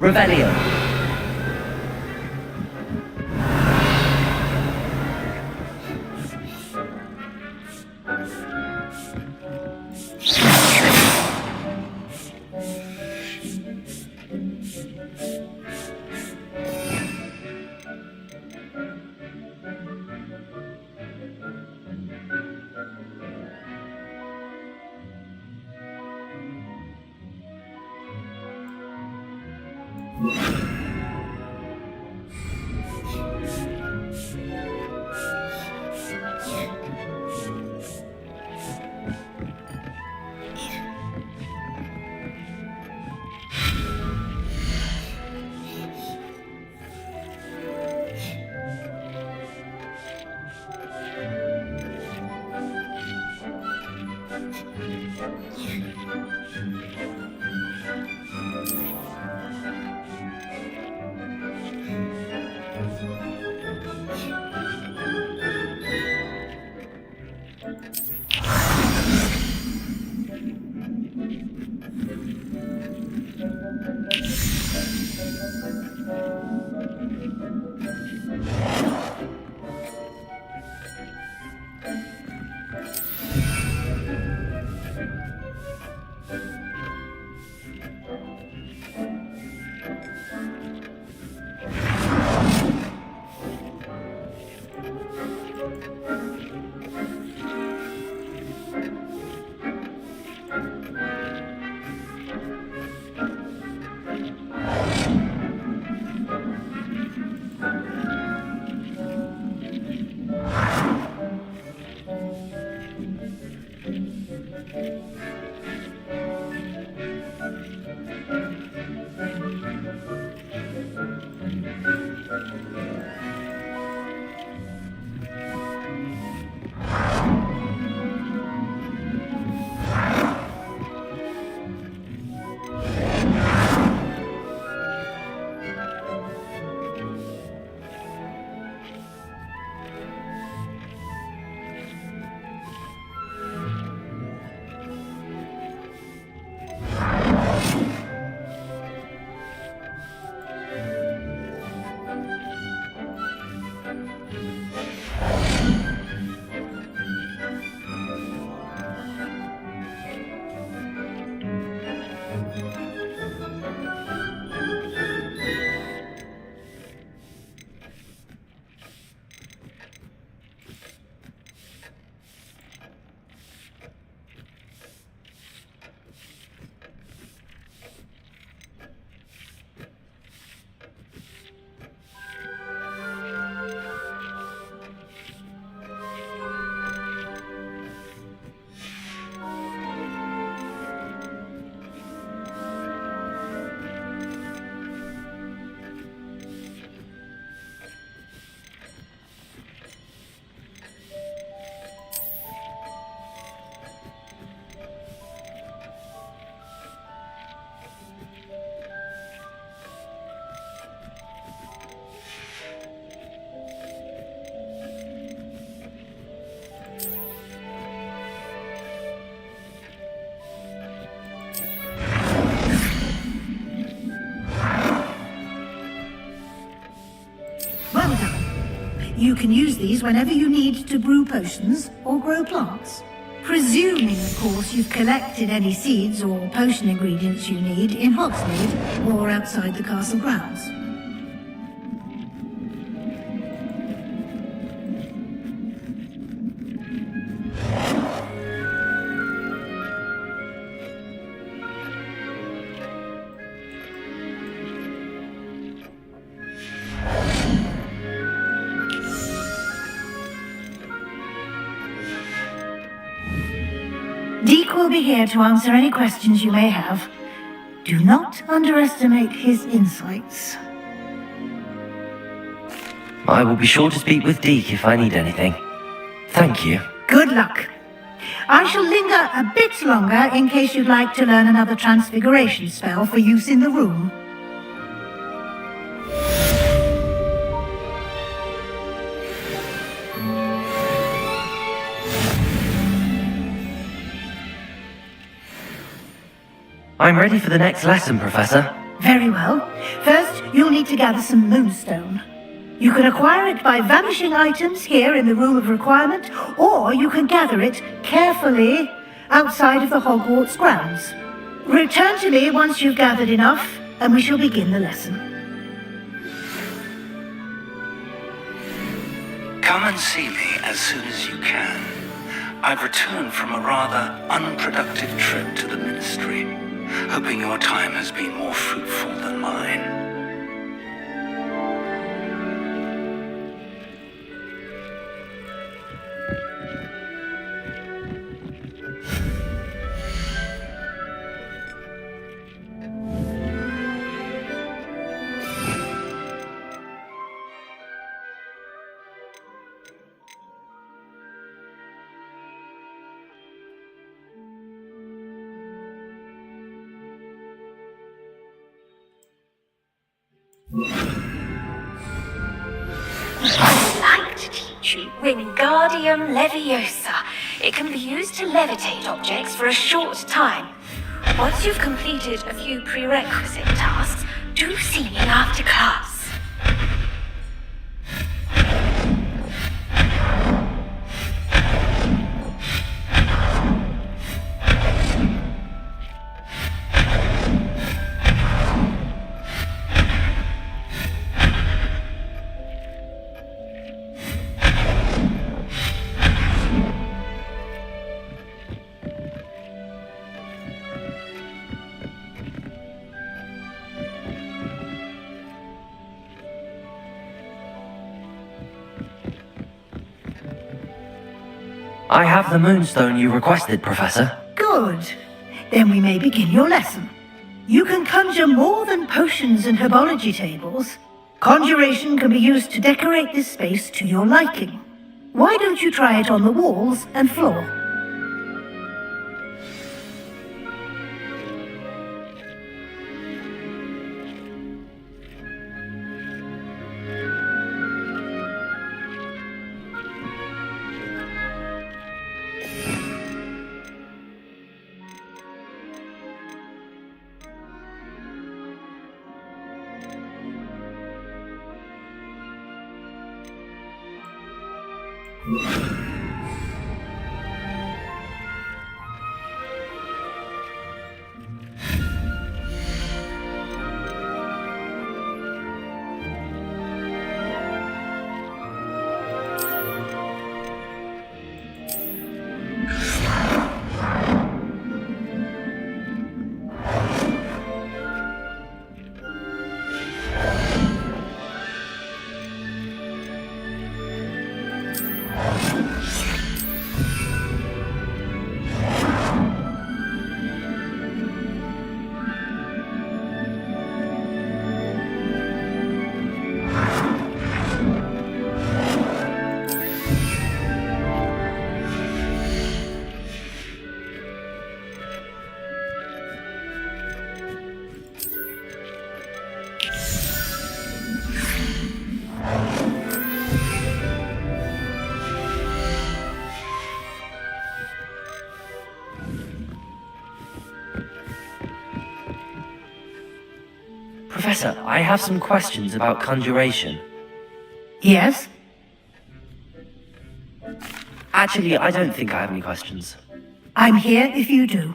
Revelio. You can use these whenever you need to brew potions or grow plants. Presuming, of course, you've collected any seeds or potion ingredients you need in Hogsmeade or outside the castle grounds. Deke will be here to answer any questions you may have. Do not underestimate his insights. I will be sure to speak with Deke if I need anything. Thank you. Good luck. I shall linger a bit longer in case you'd like to learn another transfiguration spell for use in the room. I'm ready for the next lesson, Professor. Very well. First, you'll need to gather some moonstone. You can acquire it by vanishing items here in the Room of Requirement, or you can gather it carefully outside of the Hogwarts grounds. Return to me once you've gathered enough, and we shall begin the lesson. Come and see me as soon as you can. I've returned from a rather unproductive trip to the Ministry, hoping your time has been more fruitful than mine. I'd like to teach you Wingardium Leviosa. It can be used to levitate objects for a short time. Once you've completed a few prerequisite tasks, do Do see me after class. I have the moonstone you requested, Professor. Good. Then we may begin your lesson. You can conjure more than potions and herbology tables. Conjuration can be used to decorate this space to your liking. Why don't you try it on the walls and floor? Professor, I have some questions about conjuration. Yes? Actually, I don't think I have any questions. I'm here if you do.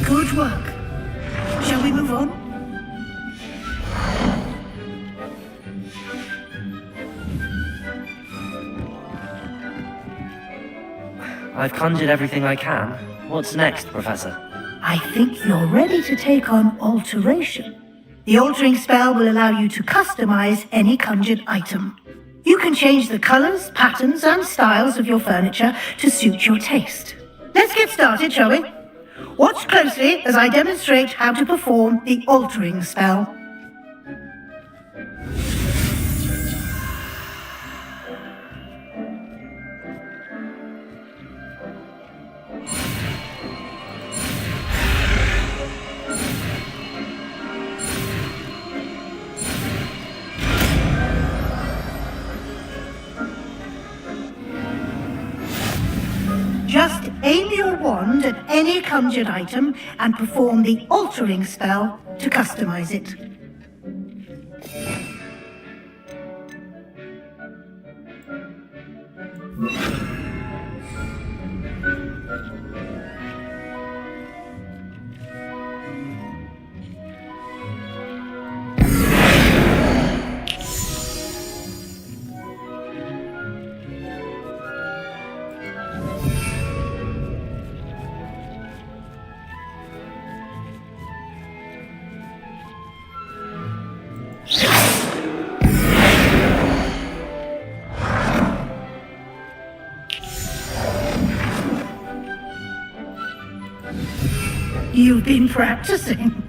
Good work. Shall we move on? I've conjured everything I can. What's next, Professor? I think you're ready to take on alteration. The altering spell will allow you to customize any conjured item. You can change the colors, patterns, and styles of your furniture to suit your taste. Let's get started, shall we? Watch closely as I demonstrate how to perform the altering spell. Just aim your wand at any conjured item and perform the altering spell to customize it. You've been practicing.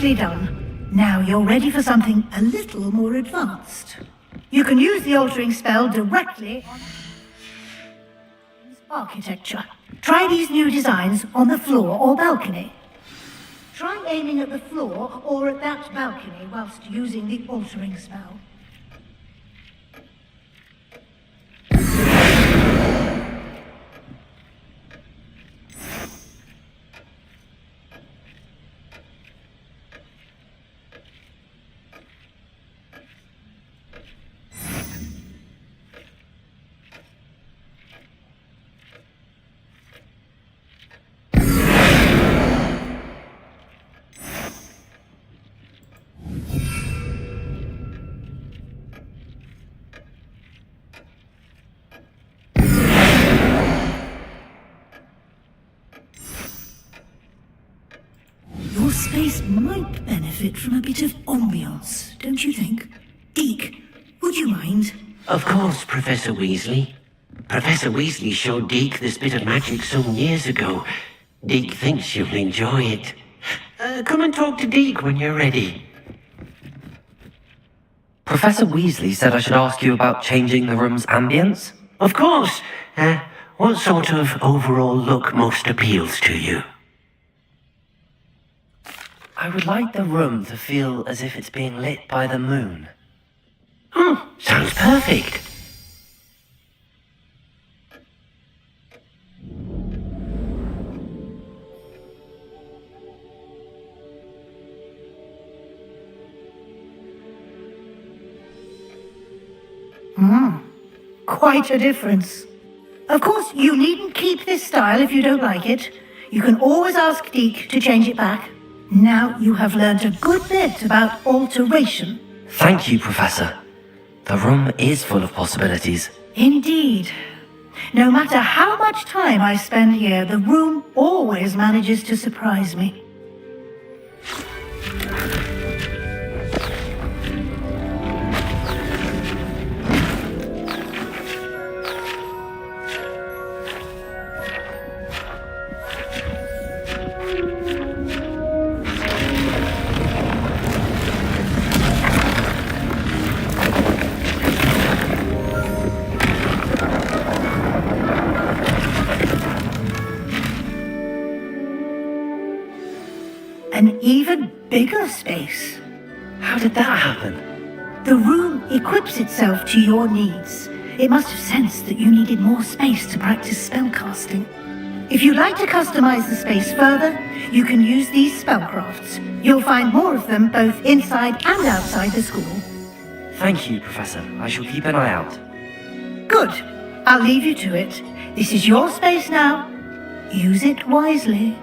Nicely done. Now you're ready for something a little more advanced. You can use the altering spell directly on architecture. Try these new designs on the floor or balcony. Try aiming at the floor or at that balcony whilst using the altering spell. Your space might benefit from a bit of ambiance, don't you think? Deke, would you mind? Of course, Professor Weasley. Professor Weasley showed Deke this bit of magic some years ago. Deke thinks you'll enjoy it. Come and talk to Deke when you're ready. Professor Weasley said I should ask you about changing the room's ambience? Of course. What sort of overall look most appeals to you? I would like the room to feel as if it's being lit by the moon. Sounds perfect. Quite a difference. Of course, you needn't keep this style if you don't like it. You can always ask Deke to change it back. Now you have learned a good bit about alteration. Thank you, Professor. The room is full of possibilities. Indeed. No matter how much time I spend here, the room always manages to surprise me. An even bigger space. How did that happen? The room equips itself to your needs. It must have sensed that you needed more space to practice spellcasting. If you'd like to customize the space further, you can use these spellcrafts. You'll find more of them both inside and outside the school. Thank you, Professor. I shall keep an eye out. Good. I'll leave you to it. This is your space now. Use it wisely.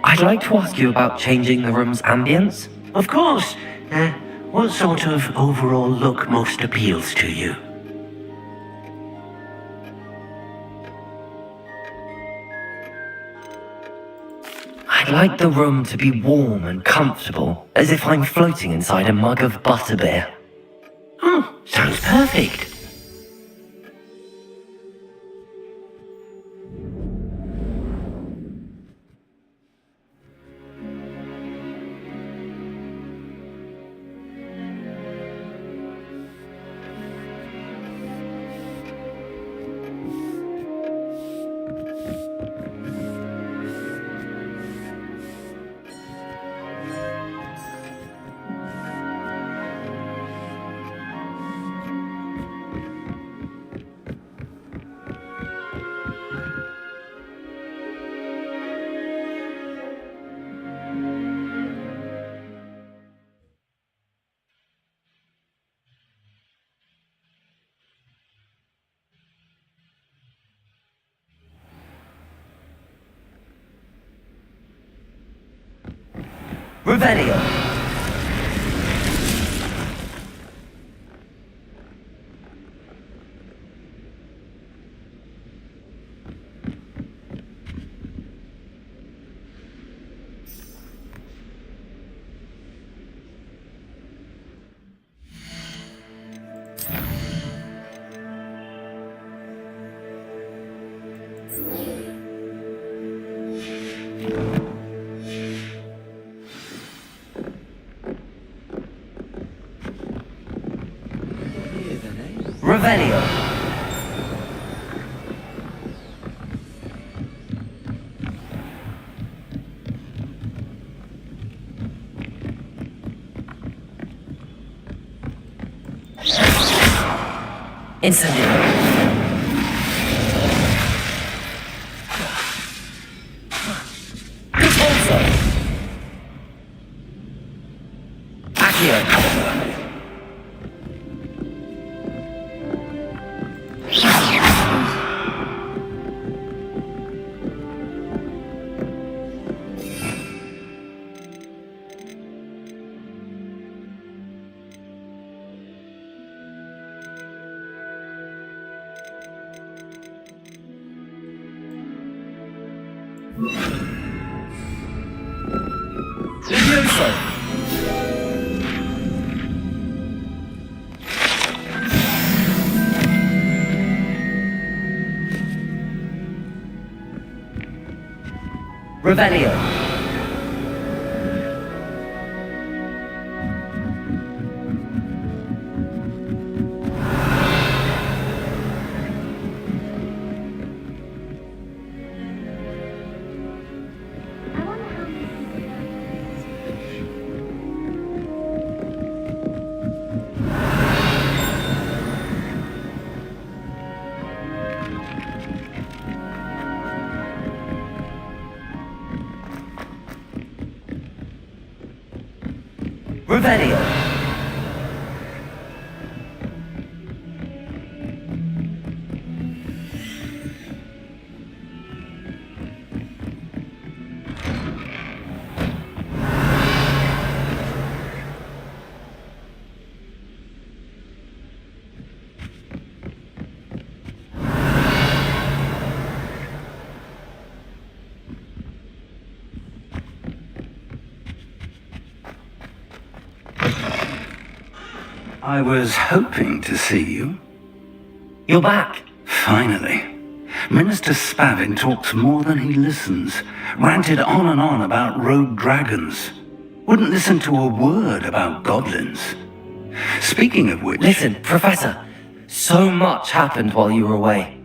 I'd like to ask you about changing the room's ambience. Of course. What sort of overall look most appeals to you? I'd like the room to be warm and comfortable, as if I'm floating inside a mug of butterbeer. Sounds perfect. Revelio! Revelio. Incendio. Repulso. Accio. Revelio. Revelio. I was hoping to see you. You're back. Finally. Minister Spavin talks more than he listens. Ranted on and on about rogue dragons. Wouldn't listen to a word about goblins. Speaking of which... Listen, Professor. So much happened while you were away.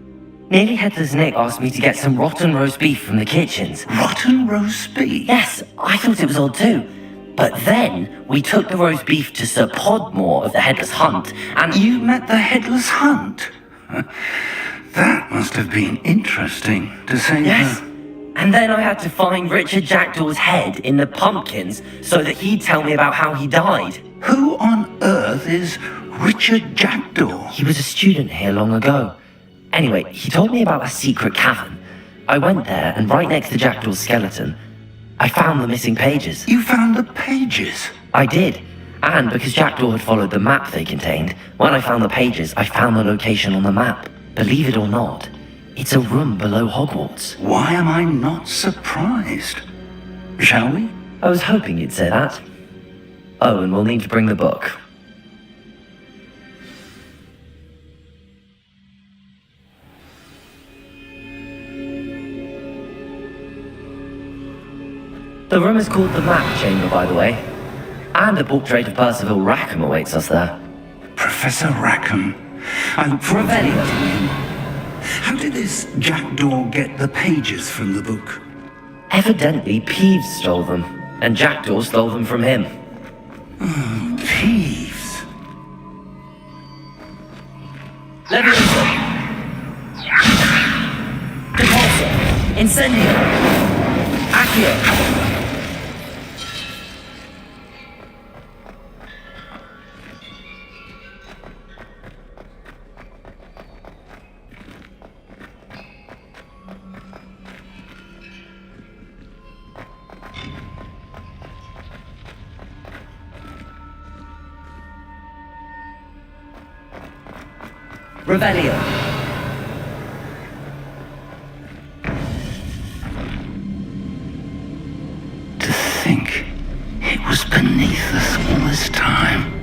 Nearly Headless Nick asked me to get some rotten roast beef from the kitchens. Rotten roast beef? Yes, I thought it was odd too. But then, we took the roast beef to Sir Podmore of the Headless Hunt, and... You met the Headless Hunt? That must have been interesting, to say Yes. And then I had to find Richard Jackdaw's head in the pumpkins so that he'd tell me about how he died. Who on earth is Richard Jackdaw? He was a student here long ago. Anyway, he told me about a secret cavern. I went there, and right next to Jackdaw's skeleton, I found the missing pages. You found the pages? I did. And because Jackdaw had followed the map they contained, when I found the pages, I found the location on the map. Believe it or not, it's a room below Hogwarts. Why am I not surprised? Shall we? I was hoping you'd say that. Oh, and we'll need to bring the book. The room is called the Map Chamber, by the way. And a portrait of Percival Rackham awaits us there. Professor Rackham. I look forward to Revelio. meeting him. How did this Jackdaw get the pages from the book? Evidently, Peeves stole them, and Jackdaw stole them from him. Oh, Peeves. Leviosa! Repulsor! Incendio! Accio! Revelio. To think it was beneath us all this time.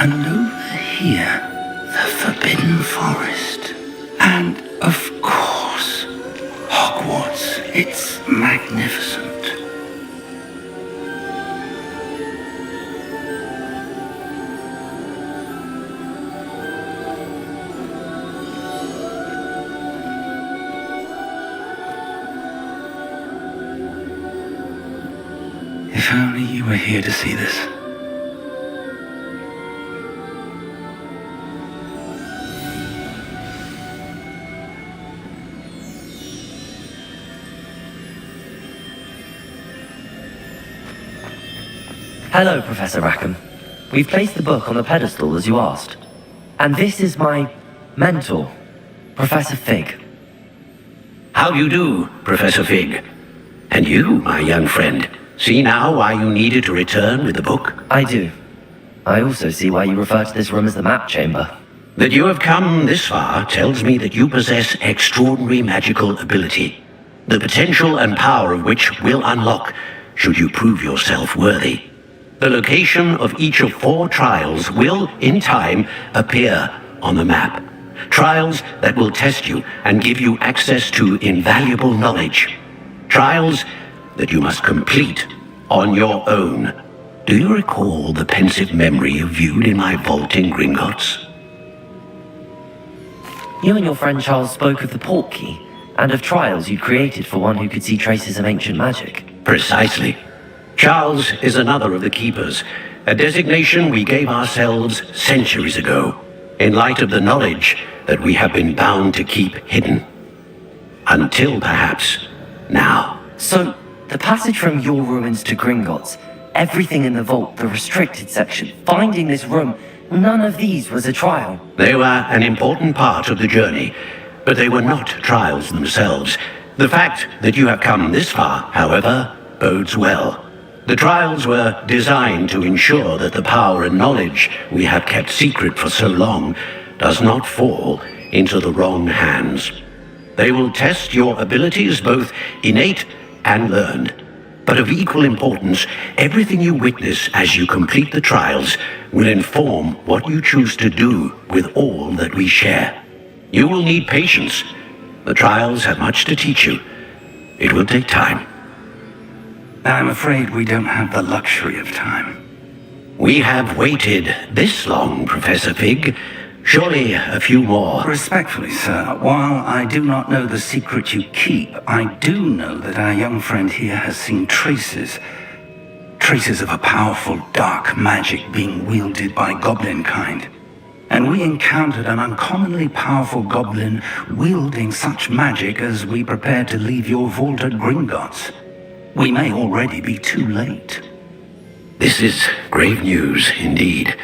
And over here, the Forbidden Forest. And, of course, Hogwarts. It's magnificent. If only you were here to see this. Hello, Professor Rackham. We've placed the book on the pedestal as you asked. And this is my mentor, Professor Fig. How do you do, Professor Fig? And you, my young friend, see now why you needed to return with the book? I do. I also see why you refer to this room as the map chamber. That you have come this far tells me that you possess extraordinary magical ability, the potential and power of which will unlock should you prove yourself worthy. The location of each of 4 trials will, in time, appear on the map. Trials that will test you and give you access to invaluable knowledge. Trials that you must complete on your own. Do you recall the pensive memory you viewed in my vault in Gringotts? You and your friend Charles spoke of the port key, and of trials you created for one who could see traces of ancient magic. Precisely. Charles is another of the keepers, a designation we gave ourselves centuries ago, in light of the knowledge that we have been bound to keep hidden. Until perhaps now. So, the passage from your ruins to Gringotts, everything in the vault, the restricted section, finding this room, none of these was a trial. They were an important part of the journey, but they were not trials themselves. The fact that you have come this far, however, bodes well. The trials were designed to ensure that the power and knowledge we have kept secret for so long does not fall into the wrong hands. They will test your abilities, both innate and learned. But of equal importance, everything you witness as you complete the trials will inform what you choose to do with all that we share. You will need patience. The trials have much to teach you. It will take time. I'm afraid we don't have the luxury of time. We have waited this long, Professor Fig. Surely a few more. Respectfully, sir, while I do not know the secret you keep, I do know that our young friend here has seen traces of a powerful dark magic being wielded by goblin kind. And we encountered an uncommonly powerful goblin wielding such magic as we prepared to leave your vault at Gringotts. We may already be too late. This is grave news indeed.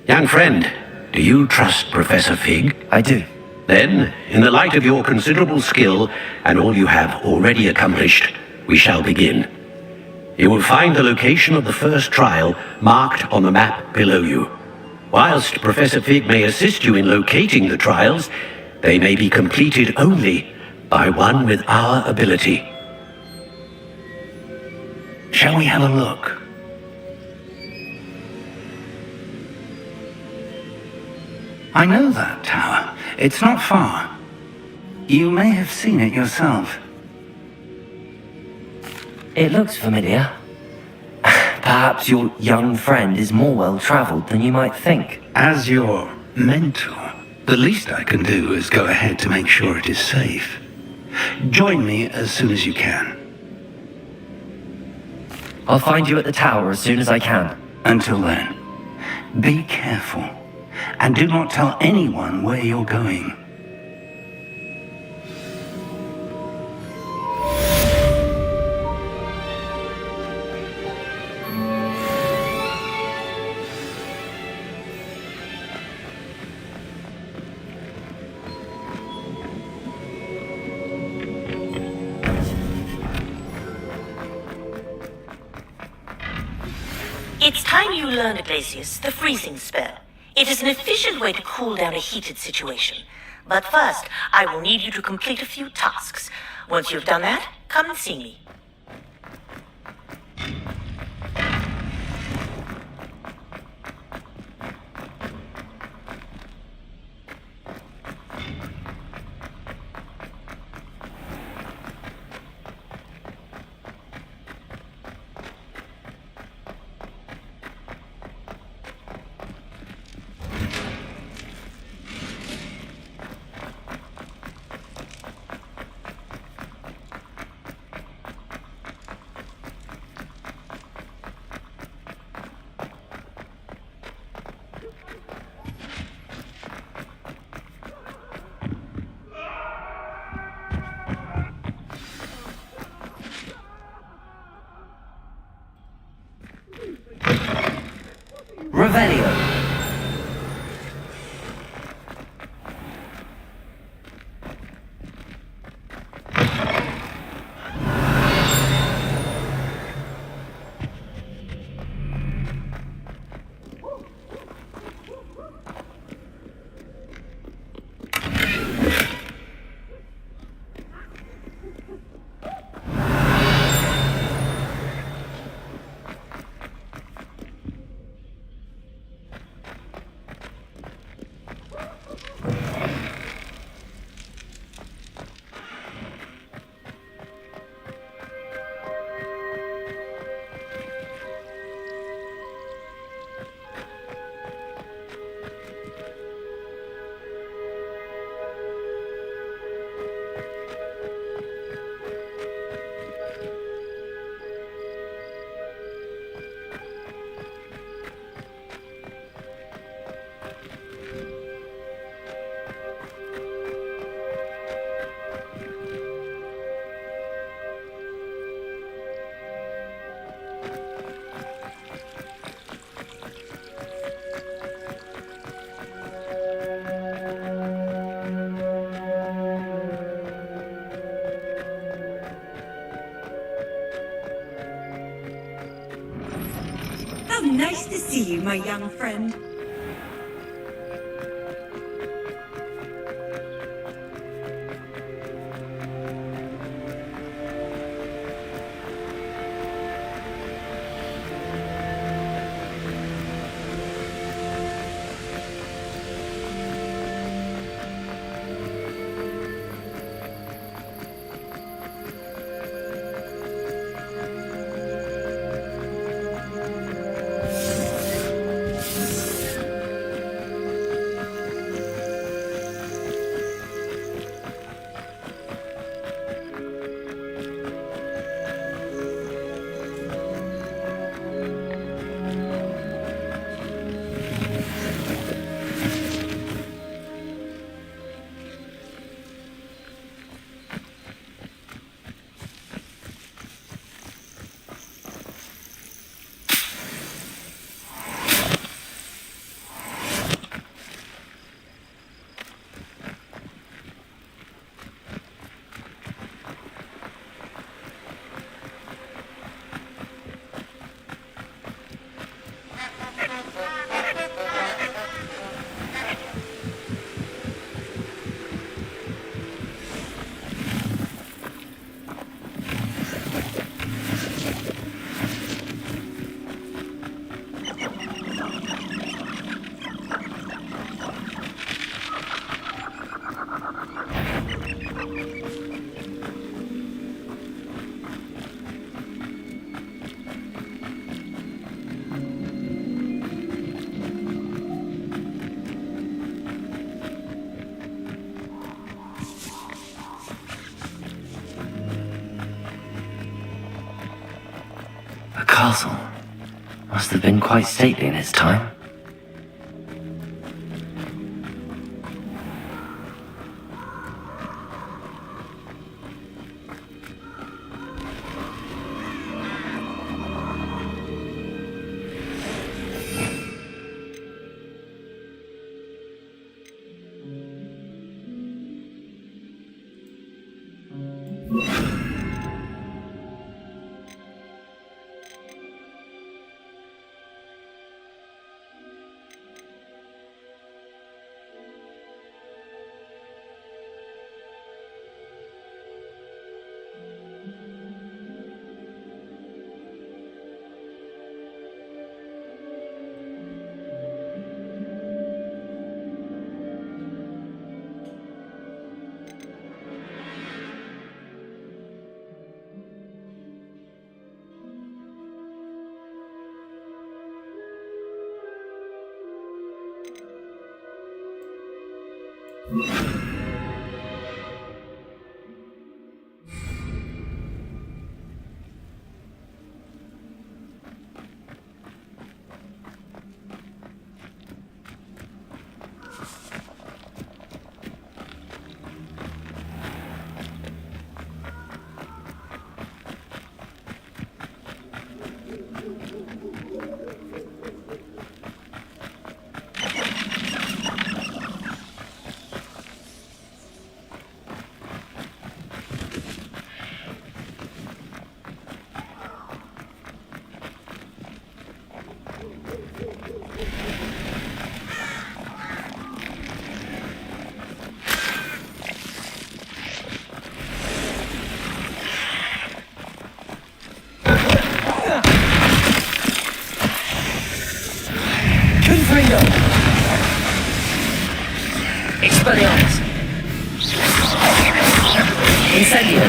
Young friend, do you trust Professor Fig? I do. Then, in the light of your considerable skill and all you have already accomplished, we shall begin. You will find the location of the first trial marked on the map below you. Whilst Professor Fig may assist you in locating the trials, they may be completed only by one with our ability. Shall we have a look? I know that tower. It's not far. You may have seen it yourself. It looks familiar. Perhaps your young friend is more well-traveled than you might think. As your mentor, the least I can do is go ahead to make sure it is safe. Join me as soon as you can. I'll find you at the tower as soon as I can. Until then, be careful, and do not tell anyone where you're going. It's time you learned, Iglesias, the freezing spell. It is an efficient way to cool down a heated situation. But first, I will need you to complete a few tasks. Once you've done that, come and see me. nice to see you, my young friend. The castle must have been quite stately in its time. Expelliarmus! Incendio!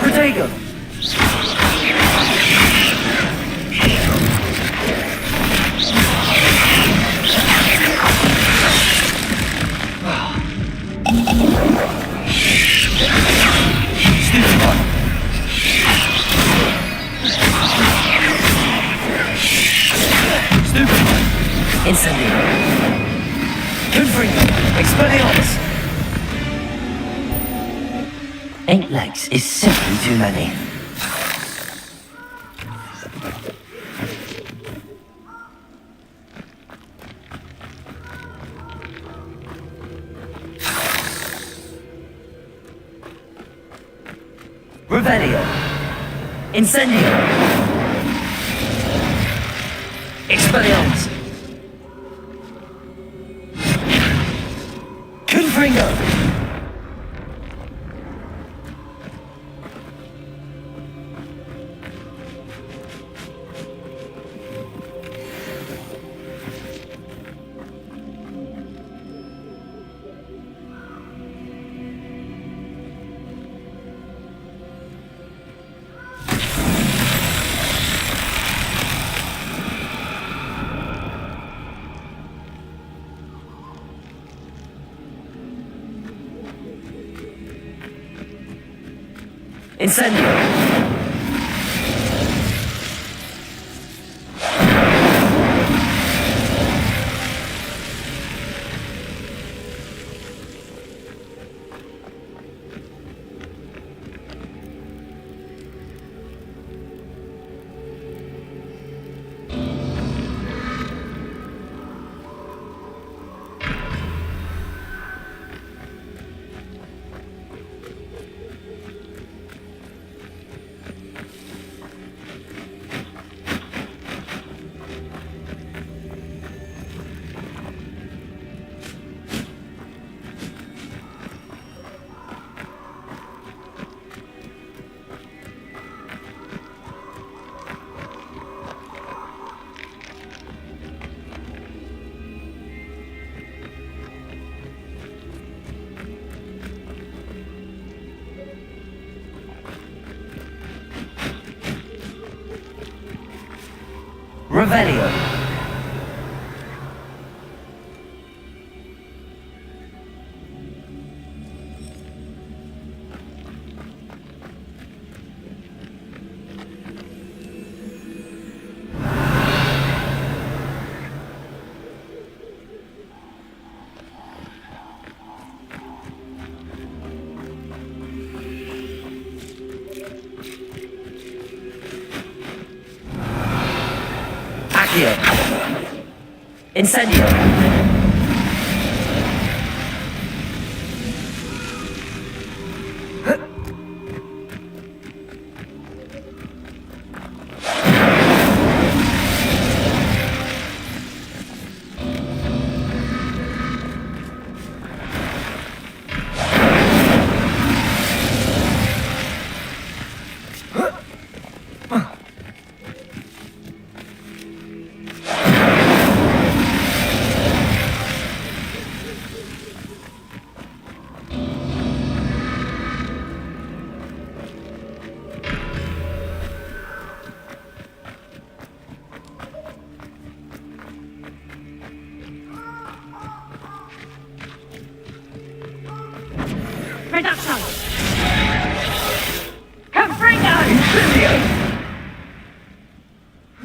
Protego! Incendio! Confringo! Expelliarmus! 8 legs is simply too many. Revelio. Incendio. Expelliarmus. Confringo. Incendio. Revelio. Incendio. Reduction! Confringo! Incendio!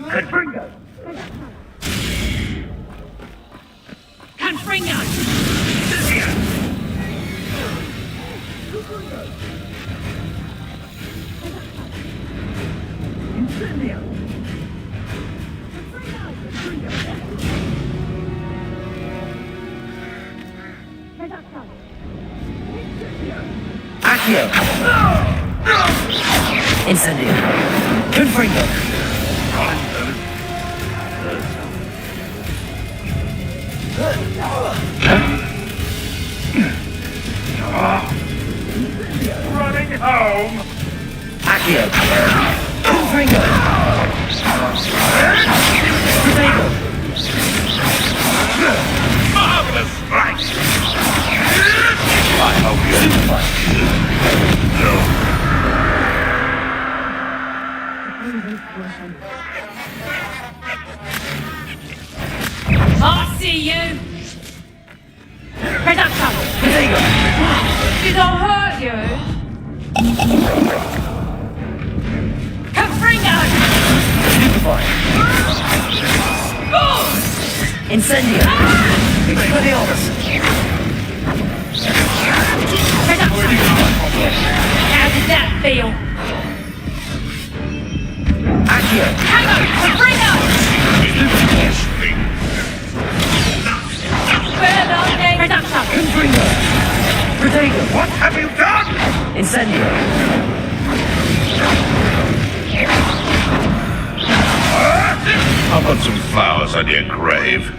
Confringo! Confringo! Incendio! Incendio! Accio. Incendio. Confringo. Running home. Accio. Confringo. Protego. Marvelous strike. I hope you I'll see you! Reduction! Protego. Did I hurt you? Confringo! Stupefy. Incendio. Expelliarmus. Reduction! How did that feel? Accio. Hang on! Confringo! Reduction! Confringo. Protego. What have you done? Incendio. How about some flowers on your grave?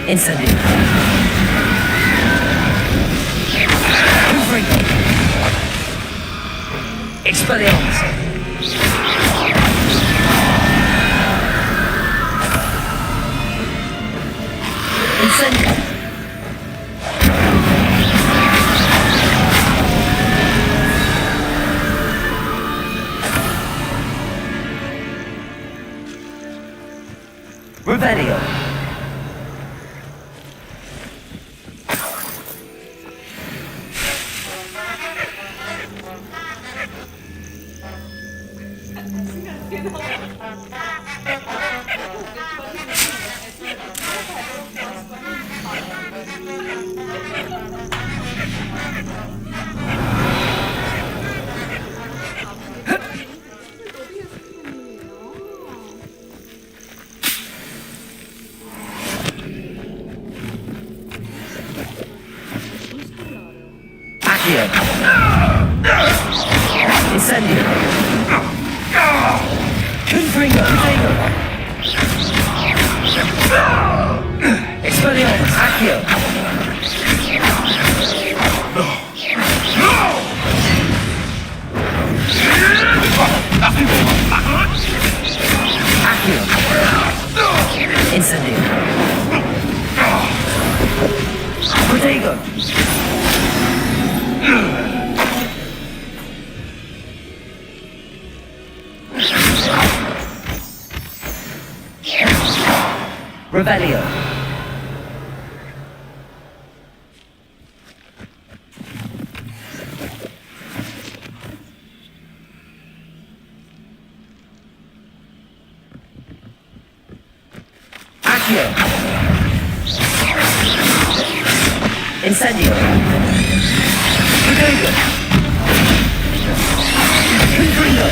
Incendio. Expelliarmus. Incendio. Revelio. Incendio. Confringo. Expelliarmus. Accio. Accio. Incendio. Protego. Revelio. Accio. Incendio. Protego. Confringo.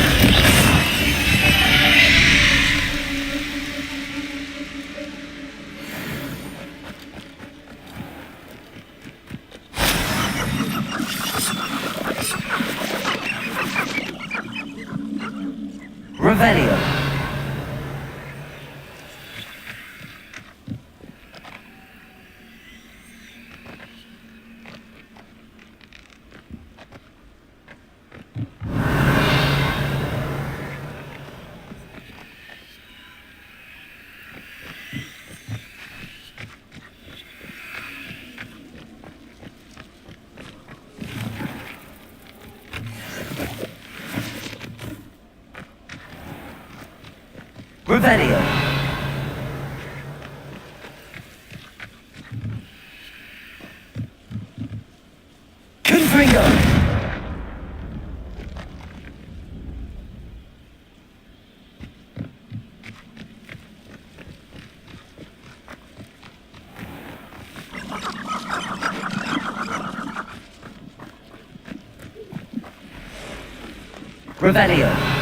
Revelio. Revelio. Confringo. Revelio.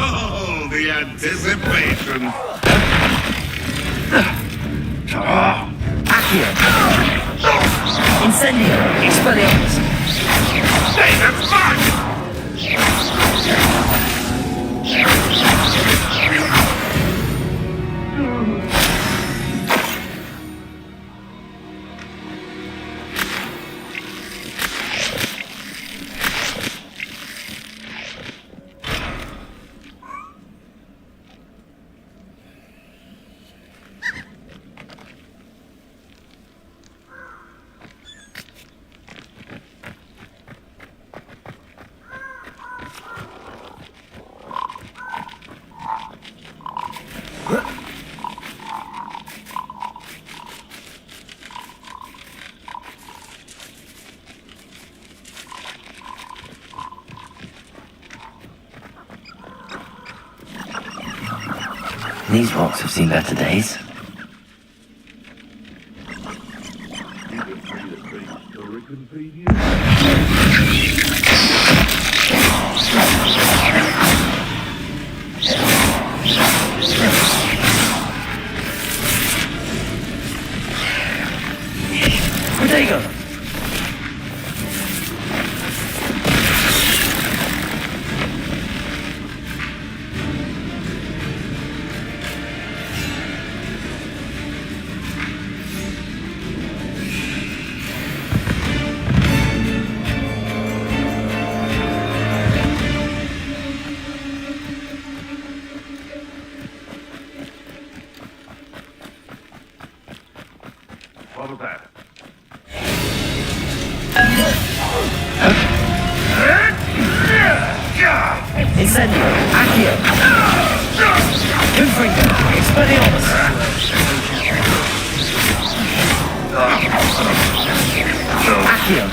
Oh, the anticipation. Accio! Incendio! Expelliarmus! David's back! These rocks have seen better days. Protego! What was that? Incendio! Accio! Confringo! Expelliarmus! Accio!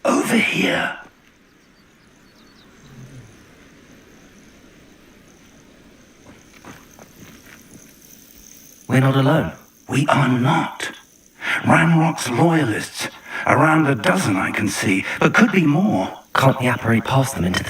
Over here. We're not alone. We are not. Ranrock's loyalists. Around a dozen I can see, but could be more. Can't we apparate past them into the